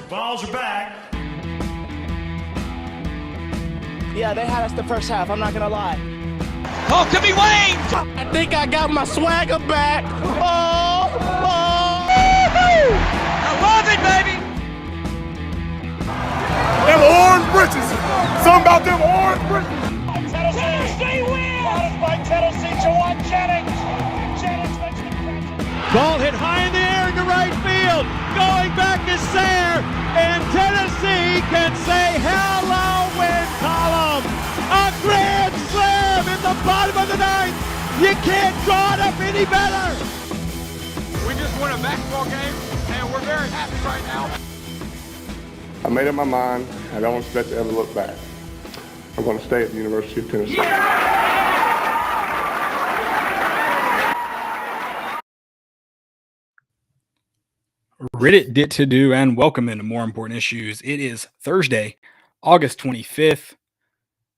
Balls are back. Yeah, they had us the first half, I'm not gonna lie. Oh, could be Wayne! I think I got my swagger back. Oh! I love it, baby! Them orange britches. Something about them orange britches. Tennessee wins! By Tennessee, Jawan Jennings. Jennings makes the catch. Ball hit high in the air into right field. Going back to Sayre. And Tennessee can say hello, win column. A grand slam in the bottom of the ninth. You can't draw it up any better. We just won a basketball game, and we're very happy right now. I made up my mind. I don't expect to ever look back. I'm going to stay at the University of Tennessee. Reddit did to do and welcome into More Important Issues. It is Thursday, August 25th.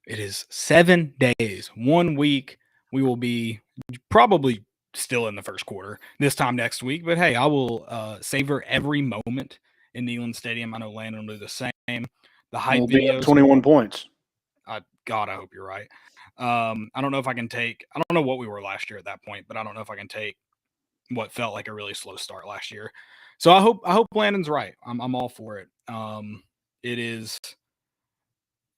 It is 7 days, 1 week. We will be probably still in the first quarter this time next week. But hey, I will savor every moment in Neyland Stadium. I know Landon will do the same. The hype videos. 21 points. God, I hope you're right. I don't know if I can take. I don't know what we were last year at that point, but I don't know if I can take what felt like a really slow start last year. So I hope Landon's right. I'm all for it. It is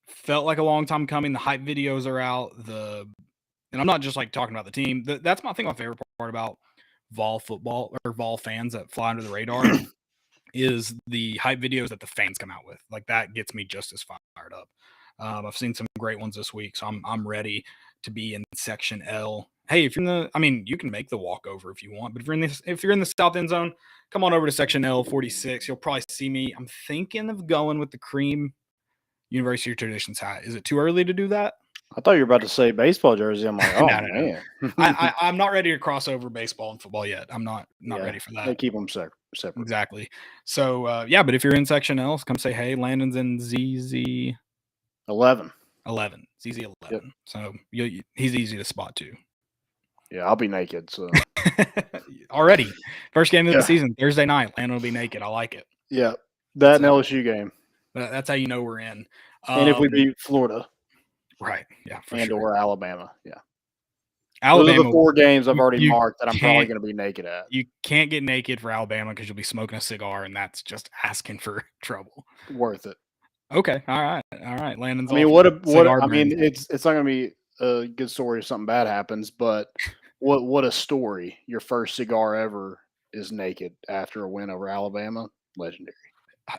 felt like a long time coming. The hype videos are out. And I'm not just like talking about the team. That's my favorite part about Vol football or Vol fans that fly under the radar is the hype videos that the fans come out with. Like that gets me just as fired up. I've seen some great ones this week, so I'm ready to be in Section L. Hey, if you're you can make the walkover if you want, but if you're in the south end zone, come on over to Section L 46. You'll probably see me. I'm thinking of going with the cream University of Traditions hat. Is it too early to do that? I thought you were about to say baseball jersey. I'm like, oh, man. I'm not ready to cross over baseball and football yet. I'm not ready for that. They keep them separate. Exactly. So, but if you're in Section L, come say, hey, Landon's in ZZ 11. ZZ 11. Yep. So he's easy to spot too. Yeah, I'll be naked. So already, first game of the season, Thursday night. Landon will be naked. I like it. Yeah, that and LSU game. That's how you know we're in. And if we beat Florida, right? Yeah, or Alabama, Alabama. Those are the 4 games I've already marked that I'm probably going to be naked at. You can't get naked for Alabama because you'll be smoking a cigar, and that's just asking for trouble. Worth it. Okay, all right. Landon's. I mean, it's not going to be a good story if something bad happens, but what a story! Your first cigar ever is naked after a win over Alabama. Legendary.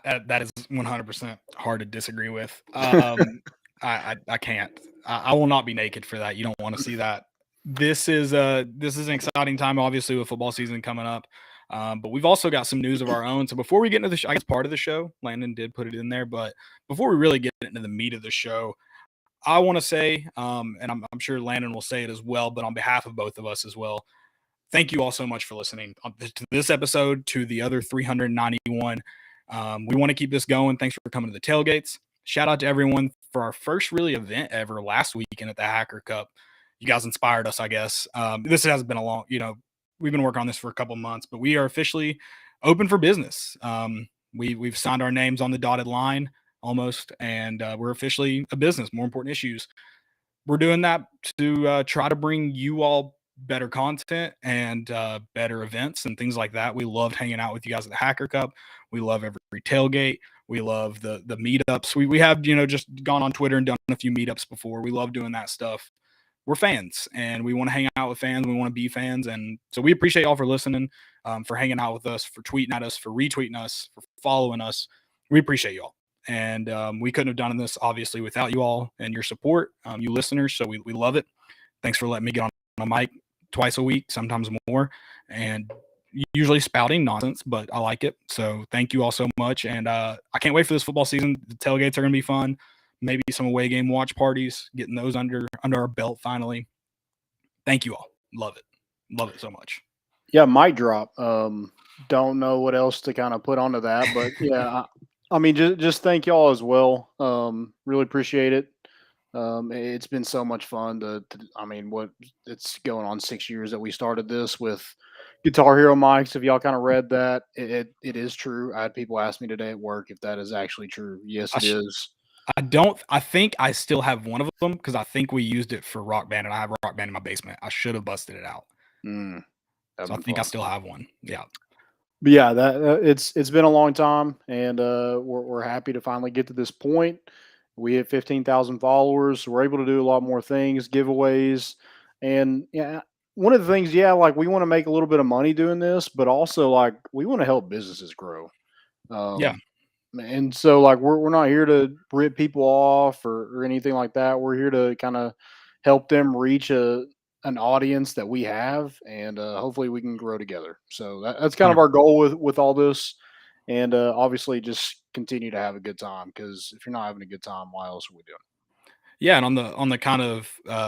That is 100% hard to disagree with. I can't. I will not be naked for that. You don't want to see that. This is an exciting time, obviously, with football season coming up. But we've also got some news of our own. So before we get into the show, I guess part of the show, Landon did put it in there. But before we really get into the meat of the show, I want to say, and I'm sure Landon will say it as well, but on behalf of both of us as well, thank you all so much for listening to this episode, to the other 391. We want to keep this going. Thanks for coming to the tailgates. Shout out to everyone for our first really event ever last weekend at the Hacker Cup. You guys inspired us, I guess. This has been a long, we've been working on this for a couple months, but we are officially open for business. We've signed our names on the dotted line almost, and we're officially a business. More Important Issues. We're doing that to try to bring you all better content and better events and things like that. We loved hanging out with you guys at the Hacker Cup. We love every tailgate. We love the meetups. We have, just gone on Twitter and done a few meetups before. We love doing that stuff. We're fans, and we want to hang out with fans. We want to be fans. And so we appreciate y'all for listening, for hanging out with us, for tweeting at us, for retweeting us, for following us. We appreciate y'all. And we couldn't have done this, obviously, without you all and your support, you listeners. So we love it. Thanks for letting me get on my mic twice a week, sometimes more, and usually spouting nonsense, but I like it. So thank you all so much. And I can't wait for this football season. The tailgates are going to be fun. Maybe some away game watch parties, getting those under our belt finally. Thank you all. Love it. Love it so much. Yeah, mic drop. Don't know what else to kind of put onto that, but yeah, I mean, just thank y'all as well. Really appreciate it. It's been so much fun it's going on 6 years that we started this with, Guitar Hero mics. If y'all kind of read that, it is true. I had people ask me today at work if that is actually true. Yes, it is. I think I still have one of them because I think we used it for Rock Band, and I have Rock Band in my basement. I should have busted it out. So I think I still have one. Yeah. But yeah, that it's been a long time, and we're happy to finally get to this point. We have 15,000 followers. We're able to do a lot more things, giveaways, and yeah, one of the things, like we want to make a little bit of money doing this, but also like we want to help businesses grow. Yeah. And so like we're not here to rip people off or anything like that. We're here to kind of help them reach an audience that we have, and hopefully we can grow together. So that's kind of our goal with all this, and obviously just continue to have a good time, because if you're not having a good time, why else are we doing it? Yeah, and on the kind of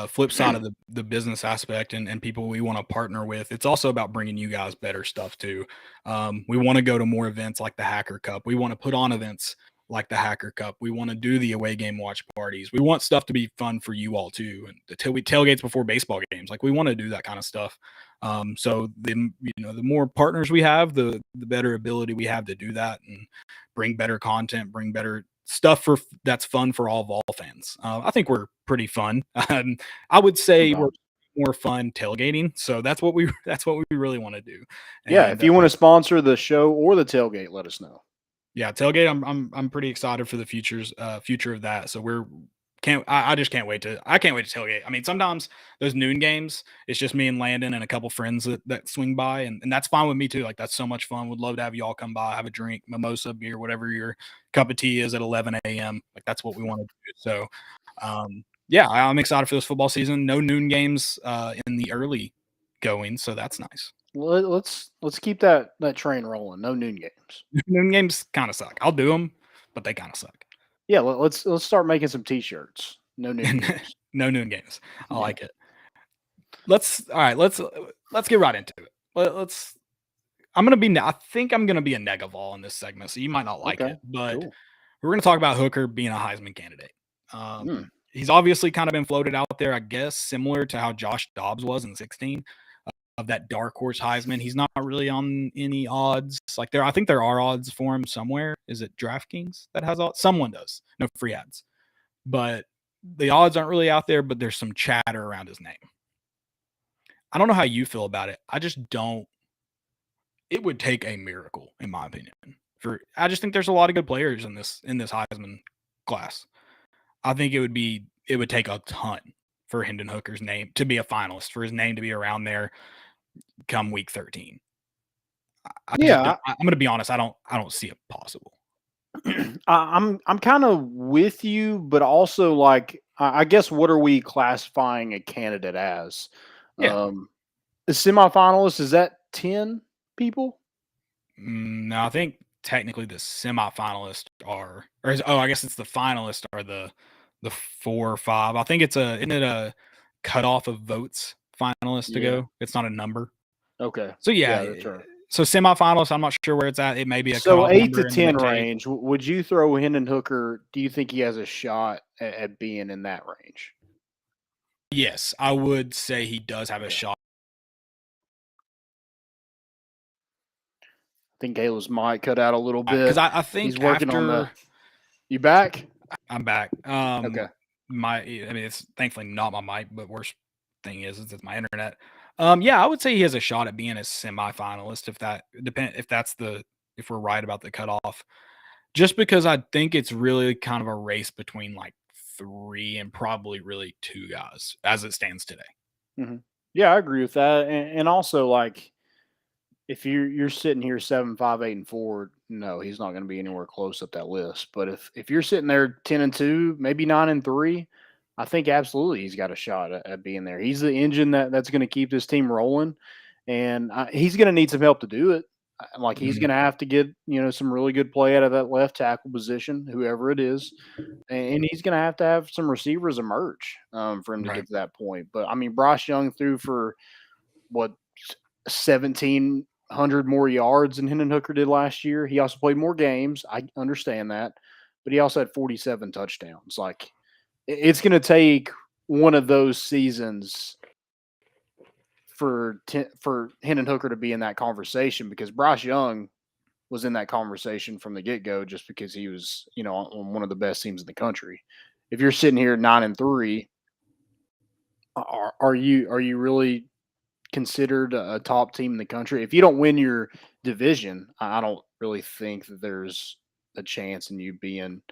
flip side of the business aspect and people we want to partner with, it's also about bringing you guys better stuff too. We want to go to more events like the Hacker Cup. We want to put on events like the Hacker Cup. We want to do the away game watch parties. We want stuff to be fun for you all too. And the tailgates before baseball games, like we want to do that kind of stuff. So the more partners we have, the better ability we have to do that and bring better content, bring better stuff that's fun for all Vol fans. I think we're pretty fun. I would say we're more fun tailgating. So that's what we really want to do. Yeah, And, if you want to sponsor the show or the tailgate, let us know. Yeah, tailgate. I'm pretty excited for the future of that. So I just can't wait to tailgate. I mean, sometimes those noon games, it's just me and Landon and a couple friends that swing by, and that's fine with me too. Like that's so much fun. Would love to have you all come by, have a drink, mimosa, beer, whatever your cup of tea is at 11 a.m. Like that's what we want to do. So, yeah, I'm excited for this football season. No noon games in the early going, so that's nice. Let's keep that train rolling. No noon games. Noon games kind of suck. I'll do them, but they kind of suck. Yeah, let's start making some T-shirts. No noon games. No noon games. I like it. Let's get right into it. I think I'm gonna be a negaval in this segment, so you might not like it, but cool. We're gonna talk about Hooker being a Heisman candidate. He's obviously kind of been floated out there, I guess, similar to how Josh Dobbs was in 2016. Of that dark horse Heisman. He's not really on any odds. I think there are odds for him somewhere. Is it DraftKings that has odds? Someone does. No free ads. But the odds aren't really out there, but there's some chatter around his name. I don't know how you feel about it. I just don't. It would take a miracle, in my opinion. I just think there's a lot of good players in this Heisman class. I think it would take a ton for Hendon Hooker's name to be a finalist, for his name to be around there come week 13. I'm going to be honest. I don't see it possible. I'm kind of with you, but also like, I guess, what are we classifying a candidate as? Yeah. The semifinalist, is that 10 people? No, I think technically the semifinalists I guess it's the finalists are the 4 or 5. I think isn't it a cutoff of votes finalists to go? It's not a number. Okay. So yeah, that's right. So semifinalists, I'm not sure where it's at. It may be a so 8 to 10 range. Would you throw Hendon Hooker? Do you think he has a shot at being in that range? Yes, I would say he does have a shot. I think Kayla's mic cut out a little bit because I think he's working on the. You back? I'm back. Okay. It's thankfully not my mic, but worst thing is it's my internet. Yeah, I would say he has a shot at being a semifinalist if we're right about the cutoff. Just because I think it's really kind of a race between like 3 and probably really 2 guys as it stands today. Mm-hmm. Yeah, I agree with that, and also like if you're sitting here 7, 5, 8, and 4, no, he's not going to be anywhere close up that list. But if you're sitting there 10 and 2, maybe 9 and 3. I think absolutely he's got a shot at being there. He's the engine that's going to keep this team rolling, and he's going to need some help to do it. Like he's going to have to get some really good play out of that left tackle position, whoever it is, and he's going to have some receivers emerge for him to get to that point. But I mean, Bryce Young threw for 1,700 more yards than Hendon Hooker did last year. He also played more games. I understand that, but he also had 47 touchdowns. Like, it's going to take one of those seasons for Hendon Hooker to be in that conversation, because Bryce Young was in that conversation from the get-go just because he was, on one of the best teams in the country. If you're sitting here 9-3, are you really considered a top team in the country? If you don't win your division, I don't really think that there's a chance in you being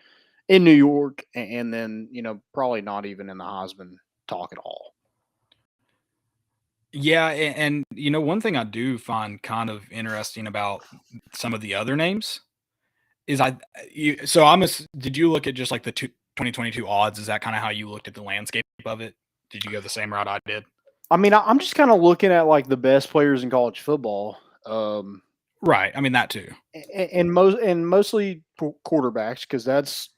in New York and then, probably not even in the Heisman talk at all. Yeah, and one thing I do find kind of interesting about some of the other names is did you look at just like the 2022 odds? Is that kind of how you looked at the landscape of it? Did you go the same route I did? I mean, I'm just kind of looking at like the best players in college football. Right. I mean, that too. And mostly quarterbacks, because that's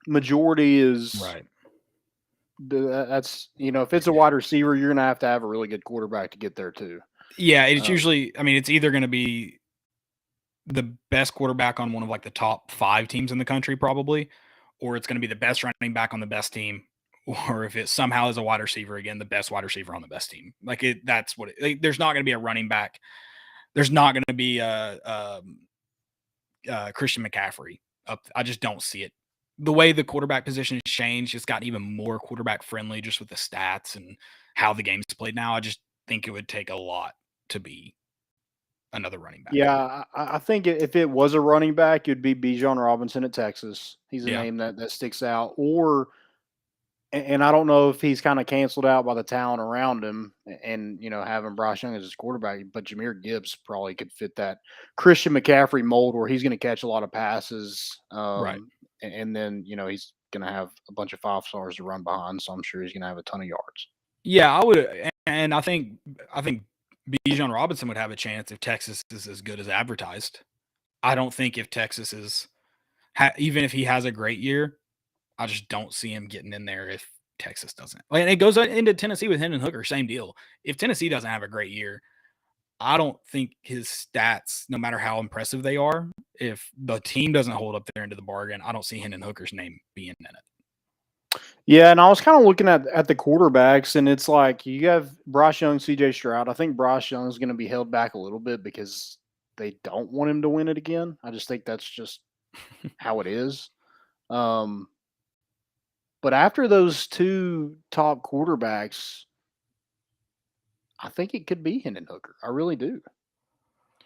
majority is right. That's if it's a wide receiver, you're gonna have to have a really good quarterback to get there too. Yeah, it's usually. I mean, it's either going to be the best quarterback on one of like the top 5 teams in the country, probably, or it's going to be the best running back on the best team, or if it somehow is a wide receiver, again, the best wide receiver on the best team. Like that's what there's not going to be a running back. There's not going to be a Christian McCaffrey up. I just don't see it. The way the quarterback position has changed, it's gotten even more quarterback friendly just with the stats and how the game's played now. I just think it would take a lot to be another running back. Yeah, I think if it was a running back, it'd be Bijan Robinson at Texas. He's a name that sticks out. And I don't know if he's kind of canceled out by the talent around him and, having Bryce Young as his quarterback, but Jahmyr Gibbs probably could fit that Christian McCaffrey mold where he's going to catch a lot of passes. Right. And then, he's going to have a bunch of 5-stars to run behind. So I'm sure he's going to have a ton of yards. Yeah, I would. And I think Bijan Robinson would have a chance if Texas is as good as advertised. I don't think if Texas is, even if he has a great year, I just don't see him getting in there if Texas doesn't. And it goes into Tennessee with Hendon Hooker, same deal. If Tennessee doesn't have a great year, I don't think his stats, no matter how impressive they are, if the team doesn't hold up their end of the bargain, I don't see Hendon Hooker's name being in it. Yeah, and I was kind of looking at the quarterbacks, and it's like you have Bryce Young, CJ Stroud. I think Bryce Young is going to be held back a little bit because they don't want him to win it again. I just think that's just how it is. But after those 2 top quarterbacks, I think it could be Hendon Hooker. I really do.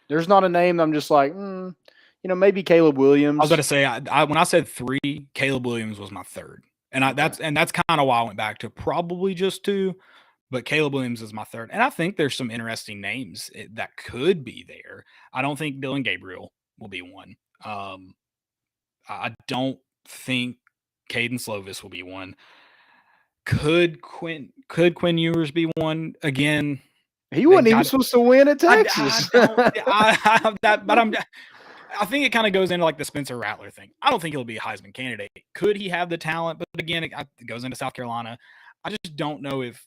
There's not a name that I'm just like, maybe Caleb Williams. I was going to say, when I said 3, Caleb Williams was my 3rd. And that's kind of why I went back to probably just 2, but Caleb Williams is my 3rd. And I think there's some interesting names that could be there. I don't think Dylan Gabriel will be one. I don't think Caden Slovis will be one. Could Quinn Ewers be one again? He wasn't even supposed to win at Texas. I think it kind of goes into like the Spencer Rattler thing. I don't think he'll be a Heisman candidate. Could he have the talent? But again, it goes into South Carolina. I just don't know if.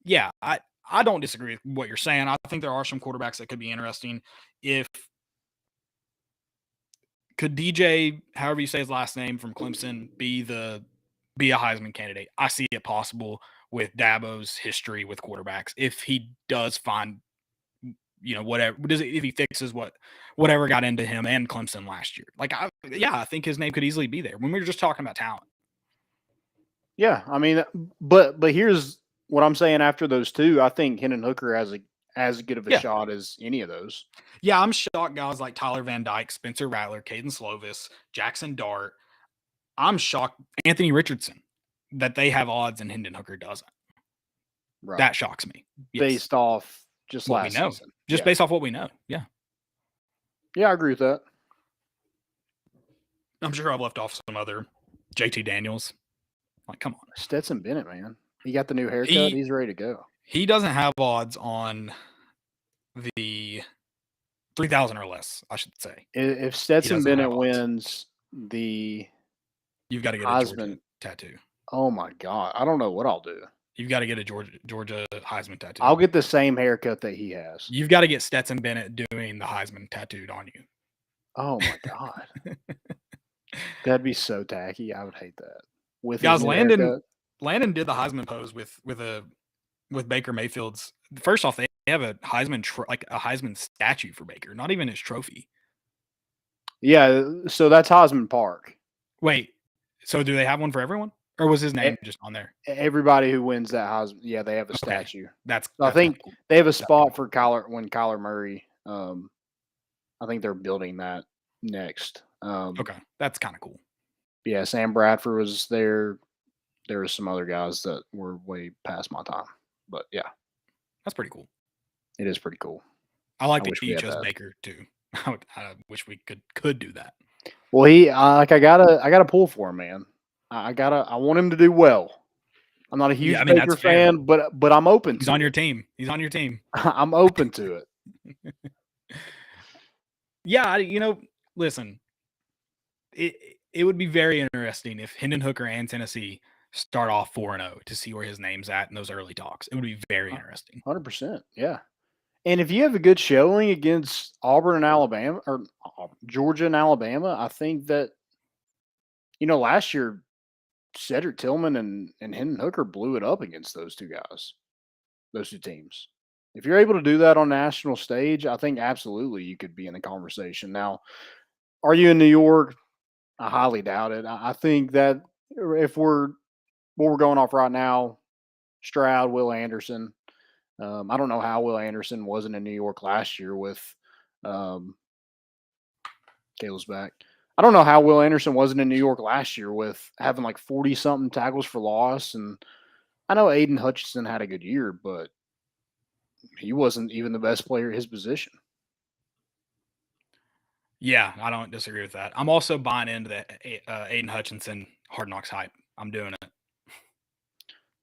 Yeah, I don't disagree with what you're saying. I think there are some quarterbacks that could be interesting. Could DJ, however you say his last name, from Clemson, be a Heisman candidate? I see it possible with Dabo's history with quarterbacks. If he does find, if he fixes whatever got into him and Clemson last year. I think his name could easily be there when we were just talking about talent. Yeah, I mean, but here's what I'm saying after those 2. I think Hendon Hooker has as good of a shot as any of those. Yeah, I'm shocked guys like Tyler Van Dyke, Spencer Rattler, Caden Slovis, Jackson Dart. I'm shocked Anthony Richardson that they have odds and Hendon Hooker doesn't. Right. That shocks me. Yes. Based off just what last we know. season. Just based off what we know. Yeah. Yeah, I agree with that. I'm sure I've left off some other JT Daniels. Like, come on. Stetson Bennett, man. He got the new haircut. He's ready to go. He doesn't have odds on the 3,000 or less, I should say. If Stetson Bennett wins you've got to get a Georgia tattoo. Oh my God. I don't know what I'll do. You've got to get a Georgia Heisman tattoo. I'll get the same haircut that he has. You've got to get Stetson Bennett doing the Heisman tattooed on you. Oh my God. That'd be so tacky. I would hate that. Guys, Landon did the Heisman pose with a with Baker Mayfield's. First off, they have a Heisman a Heisman statue for Baker, not even his trophy. Yeah, so that's Heisman Park. Wait, so do they have one for everyone, or was his name just on there? Everybody who wins that Heisman, yeah, they have a statue. That's I think cool. they have a spot for Kyler Murray. I think they're building that next. Okay, that's kind of cool. Yeah, Sam Bradford was there. There were some other guys that were way past my time, but yeah, that's pretty cool. It is pretty cool. I like that he chose Baker too. I wish we could do that. Well, I gotta pull for him, man. I want him to do well. I'm not a huge Baker fan, but I'm open. He's on your team. He's on your team. I'm open to it. Yeah, listen, it would be very interesting if Hendon Hooker and Tennessee start off 4-0 to see where his name's at in those early talks. It would be very interesting. 100%, yeah. And if you have a good showing against Auburn and Alabama, or Georgia and Alabama, I think that, last year, Cedric Tillman and Hendon Hooker blew it up against those two guys, those two teams. If you're able to do that on national stage, I think absolutely you could be in the conversation. Now, are you in New York? I highly doubt it. I think that if what we're going off right now, Stroud, Will Anderson. I don't know how Will Anderson wasn't in New York last year with Caleb's back. I don't know how Will Anderson wasn't in New York last year with having like 40-something tackles for loss. And I know Aiden Hutchinson had a good year, but he wasn't even the best player at his position. Yeah, I don't disagree with that. I'm also buying into the Aiden Hutchinson Hard Knocks hype. I'm doing it.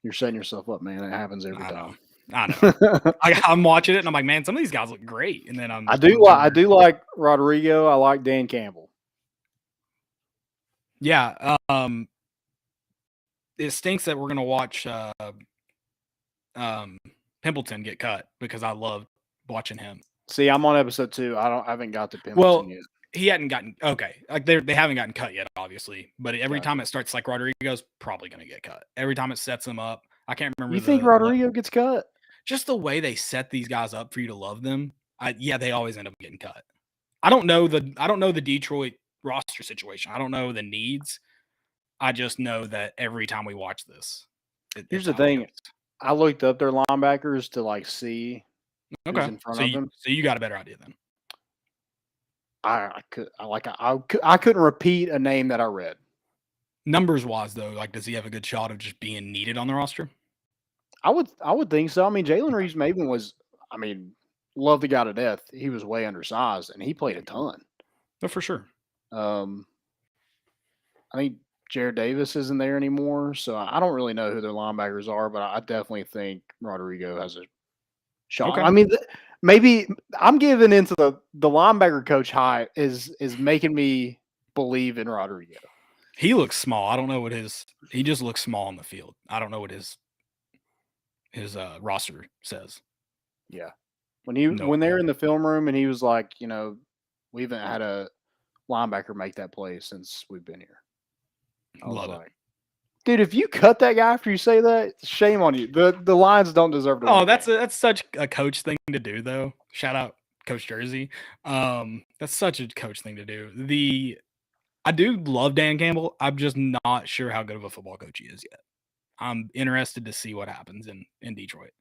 You're setting yourself up, man. It happens every time. I know. I'm watching it and I'm like, man, some of these guys look great. And then I do like Rodrigo. I like Dan Campbell. Yeah. It stinks that we're gonna watch Pimpleton get cut because I love watching him. See, I'm on episode 2. I haven't got to Pimpleton yet. He hadn't gotten like they haven't gotten cut yet, obviously. But every time it starts, like Rodrigo's probably gonna get cut. Every time it sets him up. I can't remember. You think Rodrigo gets cut? Just the way they set these guys up for you to love them. They always end up getting cut. I don't know the Detroit roster situation. I don't know the needs. I just know that every time we watch this. Here's the thing. I looked up their linebackers to see who's in front of them. So you got a better idea then. I couldn't repeat a name that I read. Numbers wise though, does he have a good shot of just being needed on the roster? I would think so. I mean, Jalen Reeves-Maybin was, love the guy to death. He was way undersized and he played a ton. No, for sure. I think Jared Davis isn't there anymore, so I don't really know who their linebackers are, but I definitely think Rodrigo has a shot. Okay. Maybe I'm giving into the linebacker coach hype is making me believe in Rodrigo. He looks small. I don't know what he just looks small on the field. I don't know what his roster says. Yeah. When they're in the film room and he was like, we haven't had a linebacker make that play since we've been here. I was like, dude, if you cut that guy after you say that, shame on you. The Lions don't deserve to. Oh, that's such a coach thing to do, though. Shout out Coach Jersey. That's such a coach thing to do. I do love Dan Campbell. I'm just not sure how good of a football coach he is yet. I'm interested to see what happens in Detroit.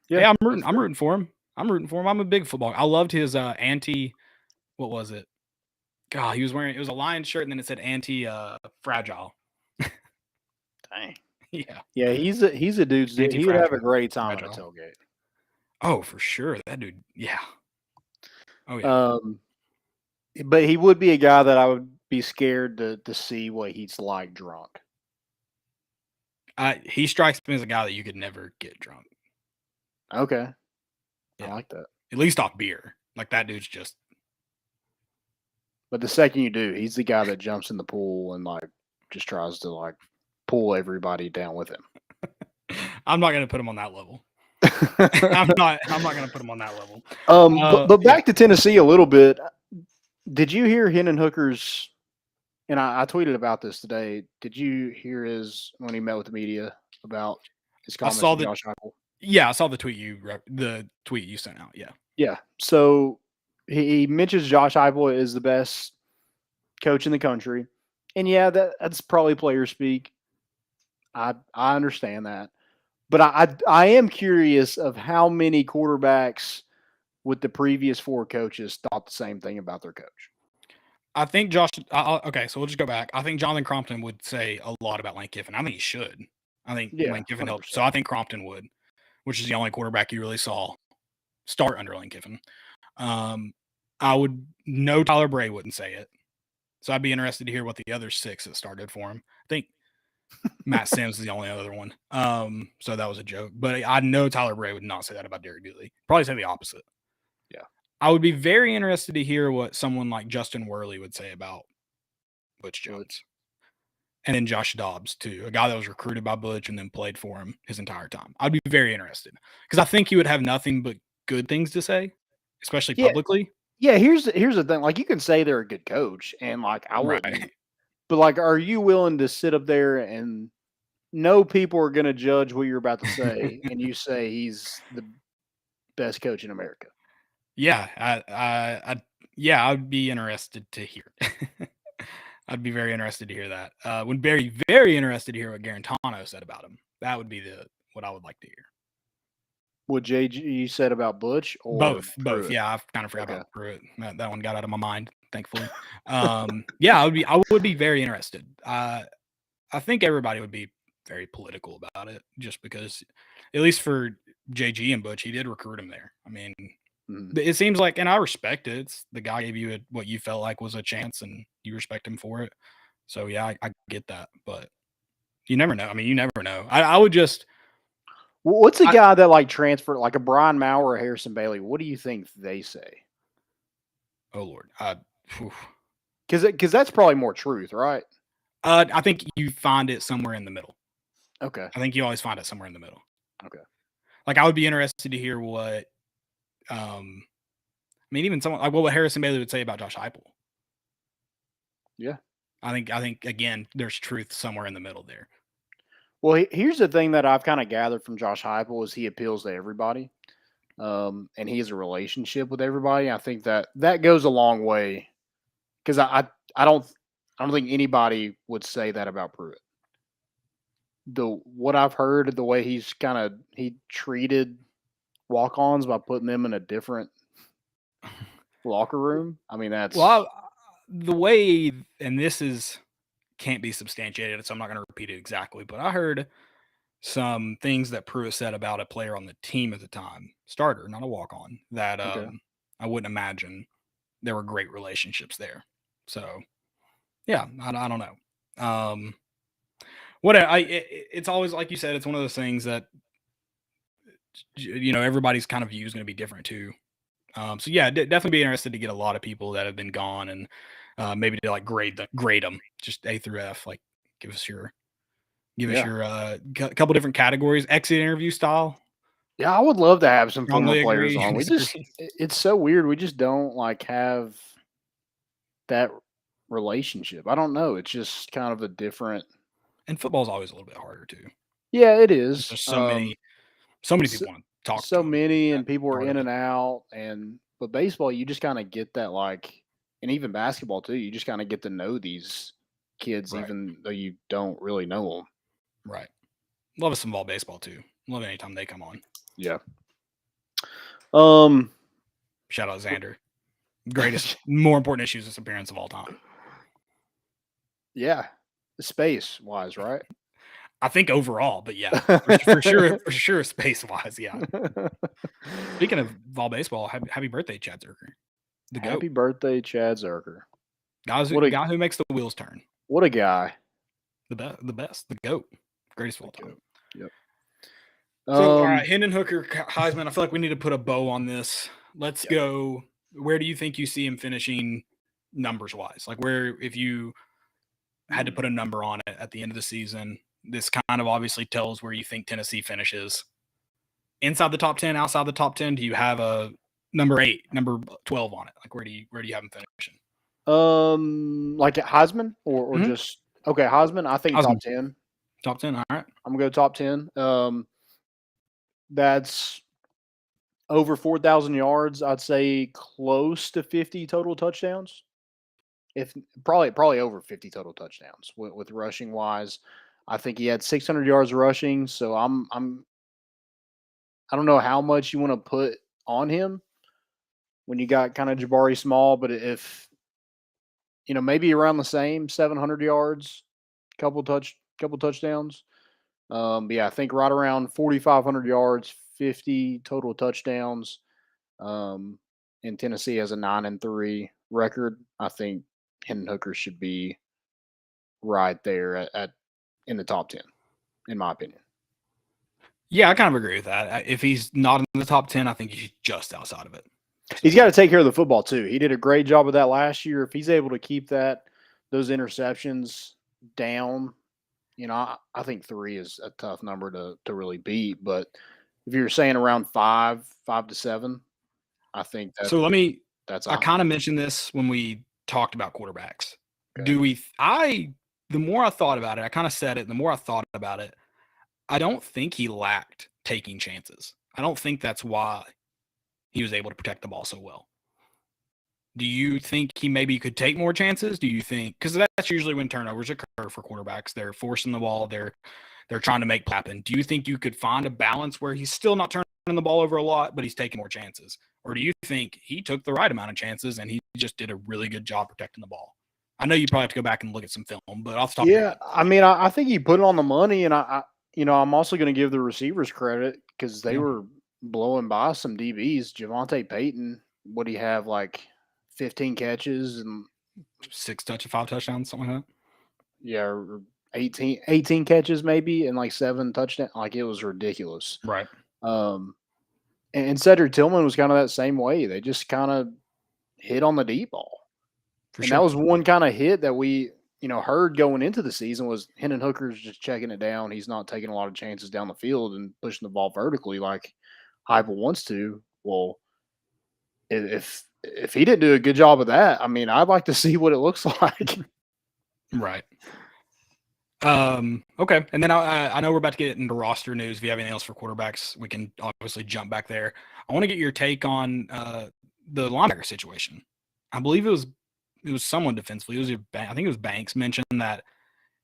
Yeah, I'm rooting for him. I'm a big football. I loved his what was it? God, he was wearing, it was a Lions shirt and then it said anti-fragile. Dang. Yeah. Yeah, he's a dude. He would have a great time at a tailgate. Oh, for sure. That dude, yeah. Oh, yeah. But he would be a guy that I would be scared to see what he's like drunk. He strikes me as a guy that you could never get drunk. Okay. Yeah. I like that. At least off beer. Like that dude's just. But the second you do, he's the guy that jumps in the pool and just tries to pull everybody down with him. I'm not gonna put him on that level. I'm not gonna put him on that level. But back to Tennessee a little bit. Did you hear Hendon Hooker's? And I tweeted about this today. Did you hear when he met with the media about? His I comments saw to Josh Heupel. Yeah, I saw the tweet you sent out. Yeah. Yeah. So he mentions Josh Heupel is the best coach in the country. And yeah, that's probably player speak. I understand that. But I am curious of how many quarterbacks with the previous 4 coaches thought the same thing about their coach. I think Josh. Okay, so we'll just go back. I think Jonathan Crompton would say a lot about Lane Kiffin. I think he should. I think Lane Kiffin helped. 100%. So I think Crompton would, which is the only quarterback you really saw start under Lane Kiffin. I would know Tyler Bray wouldn't say it. So I'd be interested to hear what the other 6 that started for him. I think Matt Sims is the only other one. So that was a joke. But I know Tyler Bray would not say that about Derek Dooley. Probably say the opposite. Yeah. I would be very interested to hear what someone like Justin Worley would say about Butch Jones. And then Josh Dobbs, too. A guy that was recruited by Butch and then played for him his entire time. I'd be very interested. Because I think he would have nothing but good things to say, especially publicly. Yeah, here's the thing. Like, you can say they're a good coach, and, like, I wouldn't. Right. But, like, are you willing to sit up there and know people are going to judge what you're about to say, and you say he's the best coach in America? Yeah, I'd be interested to hear. I'd be very interested to hear that. Would very, very interested to hear what Garantano said about him. That would be what I would like to hear. What JG said about Butch or Both. Pruitt? Yeah, I kind of forgot about Pruitt. That one got out of my mind, thankfully. Yeah, I would be very interested. I think everybody would be very political about it, just because, at least for JG and Butch, he did recruit him there. I mean, it seems like, and I respect it. The guy gave you what you felt like was a chance, and you respect him for it. So yeah, I get that, but you never know. I mean, you never know. I would just. What's a guy that like transferred, like a Brian Maurer or Harrison Bailey? What do you think they say? Oh Lord, because that's probably more truth, right? I think you find it somewhere in the middle. Okay. I think you always find it somewhere in the middle. Okay. Like, I would be interested to hear what, I mean, even someone like what Harrison Bailey would say about Josh Heupel. Yeah. I think again, there's truth somewhere in the middle there. Well, here's the thing that I've kind of gathered from Josh Heupel is he appeals to everybody, and he has a relationship with everybody. I think that goes a long way, because I don't think anybody would say that about Pruitt. What I've heard, the way he treated walk-ons by putting them in a different locker room. I mean, that's the way, and this can't be substantiated, so I'm not going to repeat it exactly, but I heard some things that Pruitt said about a player on the team at the time, starter, not a walk-on, that I wouldn't imagine there were great relationships there. So, yeah, I don't know. It's always, like you said, it's one of those things that, everybody's kind of view is going to be different too. So yeah, definitely be interested to get a lot of people that have been gone, and maybe to like grade them, just A through F. Like, give us your couple different categories, exit interview style. Yeah, I would love to have some former Strongly players agree. on. It's so weird. We just don't like have that relationship. I don't know. It's just kind of a different. And football's always a little bit harder too. Yeah, it is. There's so many people want to talk to. So many, and people are in and out. But baseball, you just kind of get that, like, and even basketball too. You just kind of get to know these kids, Right. even though you don't really know them. Right. Love us some ball baseball too. Love anytime they come on. Yeah. Shout out Xander. Greatest, more important issues appearance of all time. Yeah. Space wise, right? I think overall, but yeah, for sure, space wise, yeah. Speaking of vol baseball, happy birthday, Chad Zerker. Happy birthday, Chad Zerker. Guy who makes the wheels turn. What a guy. The best, the GOAT, greatest of all time. Yep. So, all right, Hendon Hooker, Heisman. I feel like we need to put a bow on this. Let's go. Where do you think you see him finishing numbers wise? Like, where, if you had to put a number on it at the end of the season, this kind of obviously tells where you think Tennessee finishes. Inside the top 10, outside the top 10, do you have a number 8, number 12 on it? Like, where do you have him finishing? Like at Heisman or just okay, Heisman. I think Heisman. top 10. Top 10, all right. I'm gonna go top 10. that's over 4,000 yards. I'd say close to 50 total touchdowns. If probably over 50 total touchdowns with rushing wise. I think he had 600 yards rushing. So I don't know how much you want to put on him when you got kind of Jabari Small, but if maybe around the same 700 yards, couple touchdowns. But yeah, I think right around 4,500 yards, 50 total touchdowns. And Tennessee has a 9-3 record. I think Hendon Hooker should be right there at in the top 10, in my opinion. Yeah, I kind of agree with that. If he's not in the top 10, I think he's just outside of it. He's got to take care of the football too. He did a great job of that last year. If he's able to keep those interceptions down, I think 3 is a tough number to really beat. But if you're saying around 5 to 7, I think that's so. That's I kind of mentioned this when we talked about quarterbacks. Okay. The more I thought about it, I kind of said it. The more I thought about it, I don't think he lacked taking chances. I don't think that's why he was able to protect the ball so well. Do you think he maybe could take more chances? Do you think, because that's usually when turnovers occur for quarterbacks, they're forcing the ball, they're trying to make happen. Do you think you could find a balance where he's still not turning the ball over a lot, but he's taking more chances? Or do you think he took the right amount of chances and he just did a really good job protecting the ball? I know you probably have to go back and look at some film, but off the top of your head. I mean, I think he put it on the money, and I'm also going to give the receivers credit because they were blowing by some DBs. Javonte Payton, what do you have, like 15 catches and 5 touchdowns, something like that? Yeah, or 18 catches maybe and like 7 touchdowns. Like, it was ridiculous. Right. And Cedric Tillman was kind of that same way. They just kind of hit on the deep ball. That was one kind of hit that we, heard going into the season was Hendon Hooker's just checking it down. He's not taking a lot of chances down the field and pushing the ball vertically like Heupel wants to. Well, if he didn't do a good job of that, I mean, I'd like to see what it looks like. Right. Okay. And then I know we're about to get into roster news. If you have anything else for quarterbacks, we can obviously jump back there. I want to get your take on the linebacker situation. I believe it was someone defensively. I think it was Banks mentioned that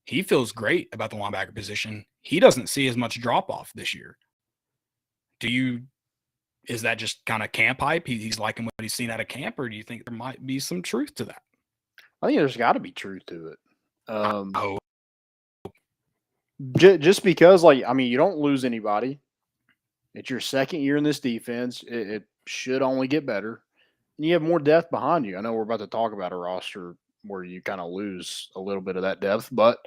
he feels great about the linebacker position. He doesn't see as much drop off this year. Is that just kind of camp hype? He's liking what he's seen out of camp, or do you think there might be some truth to that? I think there's got to be truth to it. Just because, you don't lose anybody. It's your second year in this defense. It should only get better. And you have more depth behind you. I know we're about to talk about a roster where you kind of lose a little bit of that depth, but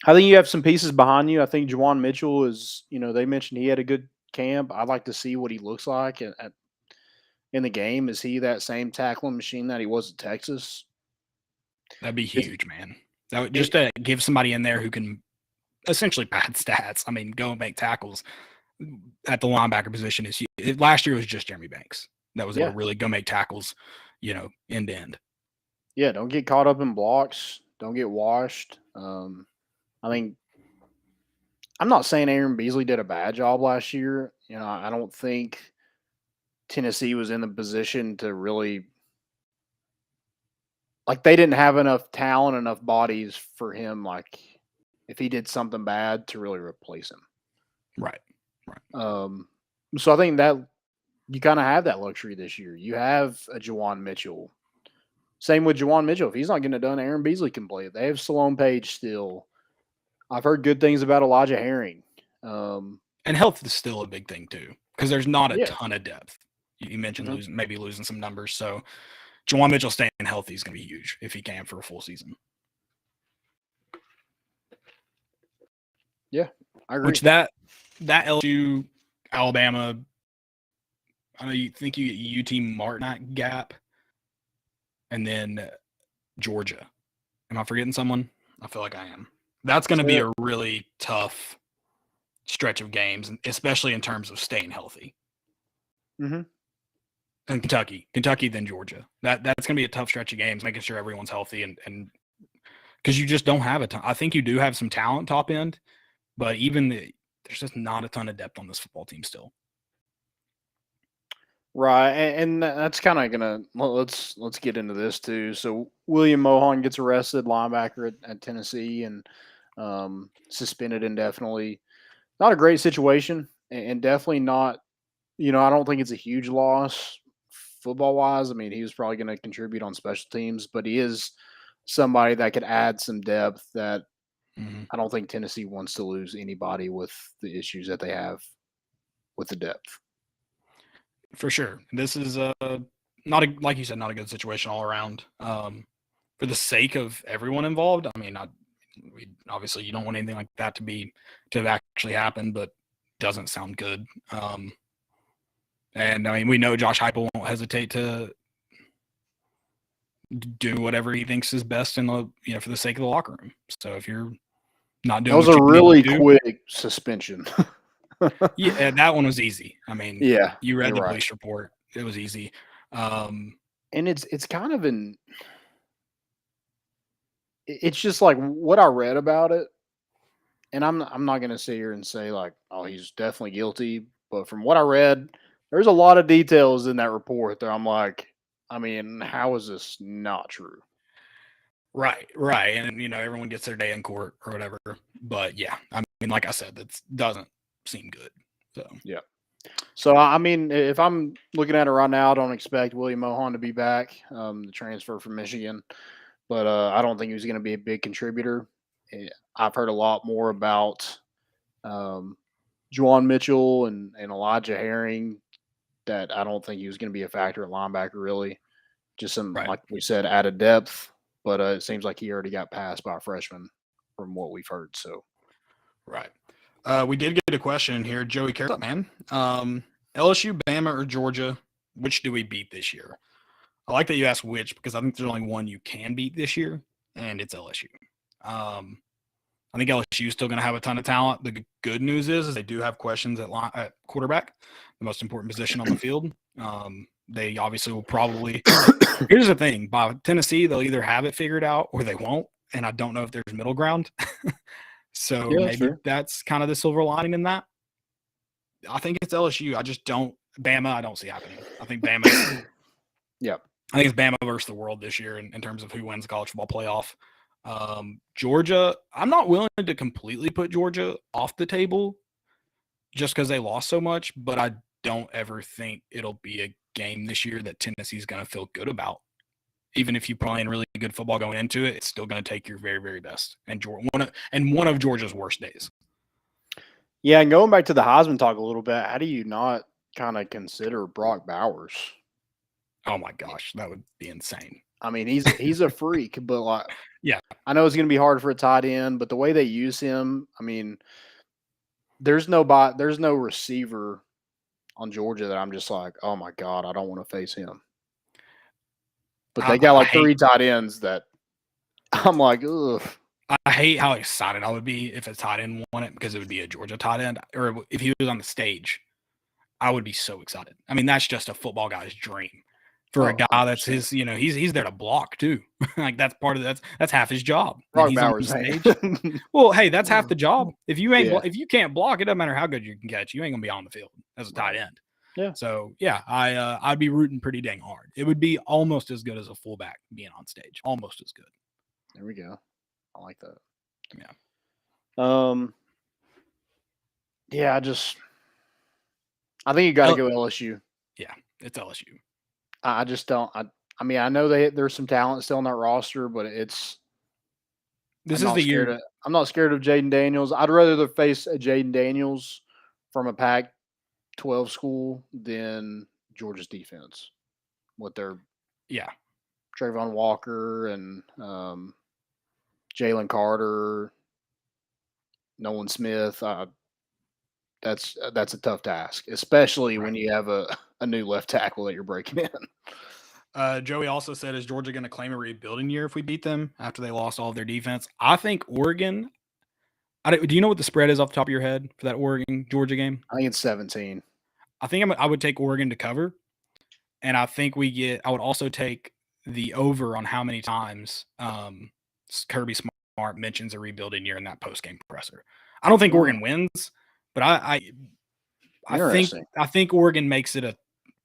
I think you have some pieces behind you. I think Juwan Mitchell is, they mentioned he had a good camp. I'd like to see what he looks like in the game. Is he that same tackling machine that he was at Texas? That'd be huge, man. That would just to give somebody in there who can essentially pad stats. I mean, go and make tackles at the linebacker position is huge. Last year was just Jeremy Banks that was able to really go make tackles, end to end. Yeah, don't get caught up in blocks. Don't get washed. I think I'm not saying Aaron Beasley did a bad job last year. I don't think Tennessee was in the position to really they didn't have enough talent, enough bodies for him. If he did something bad to really replace him. Right. So I think that you kind of have that luxury this year. You have a Juwan Mitchell. Same with Juwan Mitchell. If he's not getting it done, Aaron Beasley can play it. They have Salome Page still. I've heard good things about Elijah Herring. And health is still a big thing too, because there's not a ton of depth. You mentioned losing some numbers. So Juwan Mitchell staying healthy is going to be huge if he can for a full season. Yeah, I agree. Which that LSU, Alabama, I know you think you get UT Martin gap, and then Georgia. Am I forgetting someone? I feel like I am. That's going to be a really tough stretch of games, especially in terms of staying healthy. Mm-hmm. And Kentucky, then Georgia. That's going to be a tough stretch of games, making sure everyone's healthy, and because you just don't have a ton. I think you do have some talent top end, but even there's just not a ton of depth on this football team still. Right, and that's kind of gonna let's get into this too. So William Mohon gets arrested, linebacker at Tennessee, and suspended indefinitely. Not a great situation, and definitely not. I don't think it's a huge loss football wise. I mean, he was probably going to contribute on special teams, but he is somebody that could add some depth that I don't think Tennessee wants to lose anybody with the issues that they have with the depth. For sure. This is not a, like you said, not a good situation all around. For the sake of everyone involved, I mean, obviously you don't want anything like that to have actually happened, but doesn't sound good. And I mean, we know Josh Heupel won't hesitate to do whatever he thinks is best for the sake of the locker room. So if you're not doing, that was a really quick suspension. Yeah, that one was easy. I mean, yeah, you read the police report; it was easy. And it's kind of it's just like what I read about it, and I'm not going to sit here and say like, oh, he's definitely guilty. But from what I read, there's a lot of details in that report that I'm like, I mean, how is this not true? Right. And, everyone gets their day in court or whatever. But, yeah, I mean, like I said, that doesn't seem good. So, yeah. So, I mean, if I'm looking at it right now, I don't expect William Mohon to be back, the transfer from Michigan. But I don't think he's going to be a big contributor. I've heard a lot more about Juwan Mitchell and Elijah Herring that I don't think he was going to be a factor at linebacker, really. Just some, like we said, added depth. But it seems like he already got passed by a freshman from what we've heard. So, right. We did get a question here. Joey, what's up, man? LSU, Bama, or Georgia, which do we beat this year? I like that you asked which because I think there's only one you can beat this year, and it's LSU. I think LSU is still going to have a ton of talent. The good news is they do have questions at quarterback, the most important position on the field. They obviously will probably – here's the thing. By Tennessee, they'll either have it figured out or they won't, and I don't know if there's middle ground. So maybe that's kind of the silver lining in that. I think it's LSU. I just don't – Bama, I don't see happening. I think Bama – yeah. I think it's Bama versus the world this year in terms of who wins the college football playoff. Georgia, I'm not willing to completely put Georgia off the table just because they lost so much, but I don't ever think it'll be a game this year that Tennessee's going to feel good about. Even if you're playing really good football going into it, it's still going to take your very, very best. And one of Georgia's worst days. Yeah, and going back to the Heisman talk a little bit, how do you not kind of consider Brock Bowers? Oh my gosh, that would be insane. I mean, he's a freak, but like, yeah, I know it's going to be hard for a tight end, but the way they use him, I mean, there's no receiver on Georgia that I'm just like, oh my God, I don't want to face him. But they got like three tight ends that I'm like, ugh. I hate how excited I would be if a tight end won it because it would be a Georgia tight end, or if he was on the stage, I would be so excited. I mean, that's just a football guy's dream. For a guy that's his, he's there to block too. Like that's part of that's half his job. Brock Bowers, stage. Well, hey, that's half the job. If you if you can't block, it doesn't matter how good you can catch. You ain't gonna be on the field as a tight end. Yeah. So yeah, I'd be rooting pretty dang hard. It would be almost as good as a fullback being on stage. Almost as good. There we go. I like that. Yeah. Yeah. I think you got to go LSU. Yeah, it's LSU. I just don't. I mean, I know there's some talent still on that roster, but this is the year. I'm not scared of Jaden Daniels. I'd rather face a Jaden Daniels from a Pac-12 school than Georgia's defense. With their Trayvon Walker and Jalen Carter, Nolan Smith. That's a tough task, especially when you have a new left tackle that you're breaking in. Joey also said, is Georgia going to claim a rebuilding year if we beat them after they lost all of their defense? I think Oregon – do you know what the spread is off the top of your head for that Oregon-Georgia game? I think it's 17. I think I would take Oregon to cover, and I think I would also take the over on how many times Kirby Smart mentions a rebuilding year in that post-game presser. I don't think Oregon wins, But I think Oregon makes it a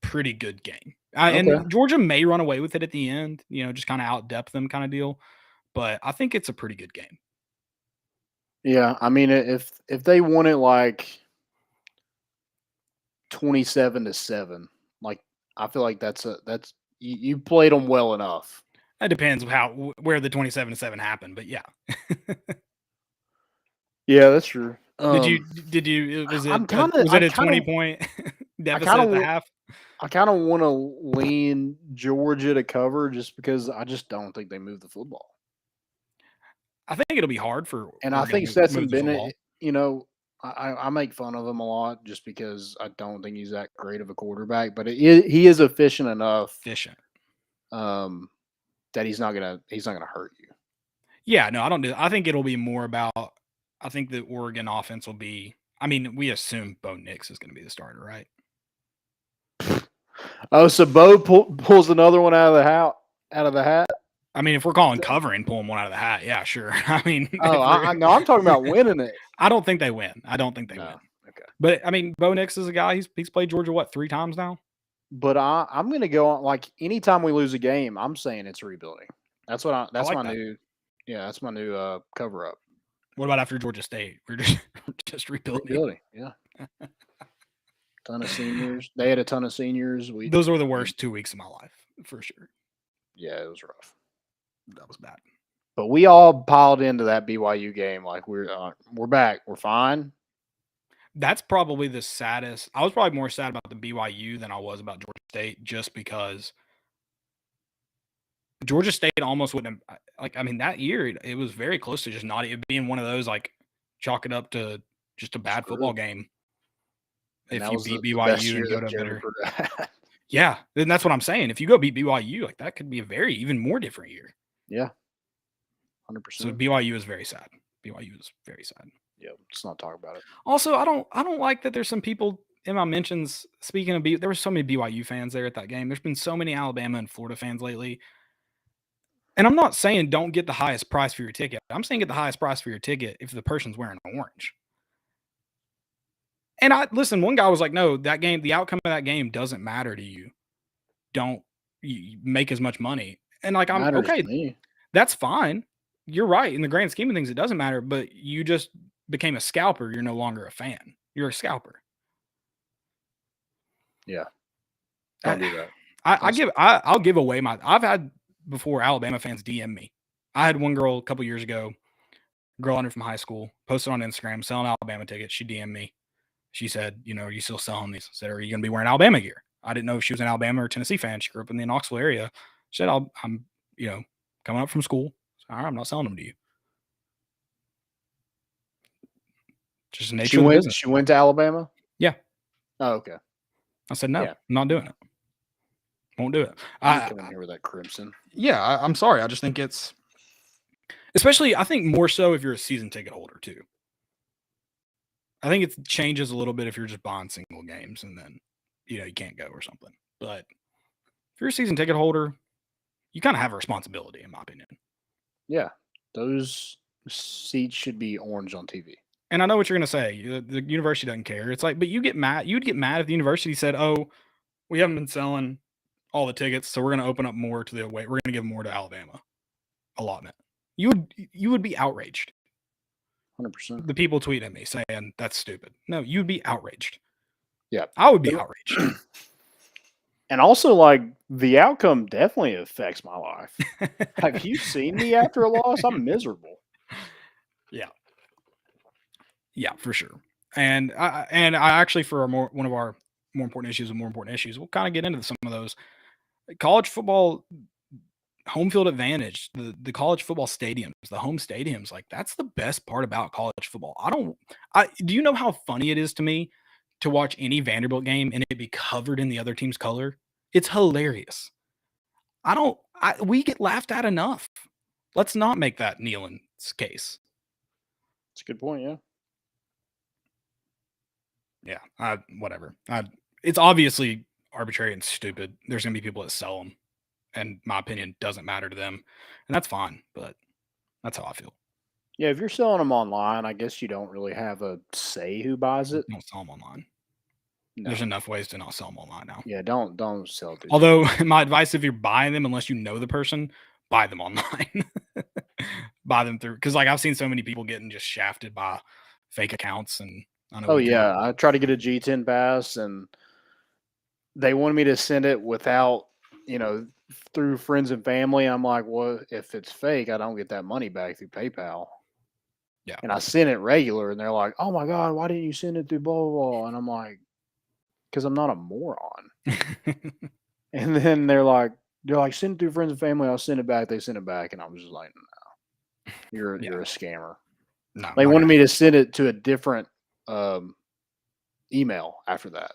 pretty good game. And Georgia may run away with it at the end, just kind of out-depth them kind of deal. But I think it's a pretty good game. Yeah, I mean, if they won it like 27-7, like I feel like that's you played them well enough. That depends where the 27-7 happened, but yeah. Yeah, that's true. Was it a 20-point deficit at the half? I kind of want to lean Georgia to cover just because I just don't think they move the football. I think it'll be hard for and I think Stetson Bennett, I make fun of him a lot just because I don't think he's that great of a quarterback, but he is efficient enough. That he's not gonna hurt you. Yeah, no, I think it'll be more about. I think the Oregon offense will be. I mean, we assume Bo Nix is going to be the starter, right? Oh, so Bo pulls another one out of the hat. I mean, if we're calling covering, pulling one out of the hat, yeah, sure. I mean, I'm talking about winning it. I don't think they win. Win. Okay, but I mean, Bo Nix is a guy. He's played Georgia 3 times now. But I'm going to go on like anytime we lose a game, I'm saying it's rebuilding. That's my new cover up. What about after Georgia State? We're just rebuilding. Yeah. Ton of seniors. They had a ton of seniors. Those were the worst 2 weeks of my life for sure. Yeah, it was rough. That was bad. But we all piled into that BYU game like we're back. We're fine. That's probably the saddest. I was probably more sad about the BYU than I was about Georgia State, just because Georgia State almost wouldn't have, that year it was very close to just not it being one of those chalk it up to just a bad football game. And if you beat BYU and go to better. Yeah, then that's what I'm saying. If you go beat BYU, that could be a very even more different year. Yeah. 100%. So BYU is very sad. BYU is very sad. Yeah, let's not talk about it. Also, I don't like that there's some people in my mentions. Speaking of there were so many BYU fans there at that game. There's been so many Alabama and Florida fans lately. And I'm not saying don't get the highest price for your ticket. I'm saying get the highest price for your ticket if the person's wearing orange. And one guy was like, no, that game, the outcome of that game doesn't matter to you. Don't you make as much money. And I'm okay. That's fine. You're right. In the grand scheme of things, it doesn't matter, but you just became a scalper. You're no longer a fan. You're a scalper. Yeah. Don't do that. I'll give away I've had before Alabama fans DM me. I had one girl a couple years ago, girl I knew from high school, posted on Instagram, selling Alabama tickets. She DM'd me. She said, are you still selling these? I said, are you going to be wearing Alabama gear? I didn't know if she was an Alabama or Tennessee fan. She grew up in the Knoxville area. She said, I'm coming up from school. All right, I'm not selling them to you. Just the nature of the business. She went to Alabama? Yeah. Oh, okay. I said, no, I'm not doing it. Won't do it. I'm coming here with that crimson. Yeah, I'm sorry. I just think it's, especially, I think more so if you're a season ticket holder too. I think it changes a little bit if you're just buying single games and then, you can't go or something. But if you're a season ticket holder, you kind of have a responsibility, in my opinion. Yeah, those seats should be orange on TV. And I know what you're going to say. The university doesn't care. It's like, but you get mad. You'd get mad if the university said, "Oh, we haven't been selling all the tickets, so we're going to open up more to the away. We're going to give more to Alabama allotment." You would be outraged. 100%. The people tweet at me saying that's stupid. No, you'd be outraged. Yeah, I would be outraged. And also, the outcome definitely affects my life. Have you seen me after a loss? I'm miserable. Yeah, for sure. And I actually, for one of our more important issues, we'll kind of get into some of those. College football home field advantage, the college football stadiums, the home stadiums, that's the best part about college football. Do you know how funny it is to me to watch any Vanderbilt game and it be covered in the other team's color? It's hilarious. We get laughed at enough. Let's not make that Nealon's case. That's a good point. Yeah. Yeah. Whatever. It's obviously arbitrary and stupid. There's going to be people that sell them, and my opinion doesn't matter to them, and that's fine, but that's how I feel. Yeah, if you're selling them online, I guess you don't really have a say who buys it. Don't sell them online. No. There's enough ways to not sell them online now. Yeah, don't sell through. Although my advice, if you're buying them, unless you know the person, buy them online. Buy them through, because like I've seen so many people getting just shafted by fake accounts, and I know. Oh yeah, I tried to get a G10 pass, and they wanted me to send it without, through friends and family. I'm like, well, if it's fake, I don't get that money back through PayPal. Yeah. And I sent it regular, and they're like, oh my God, why didn't you send it through blah, blah, blah? And I'm like, because I'm not a moron. And then they're like, send it through friends and family. I'll send it back. They sent it back. And I was just like, no, you're a scammer. No, They wanted me to send it to a different email after that.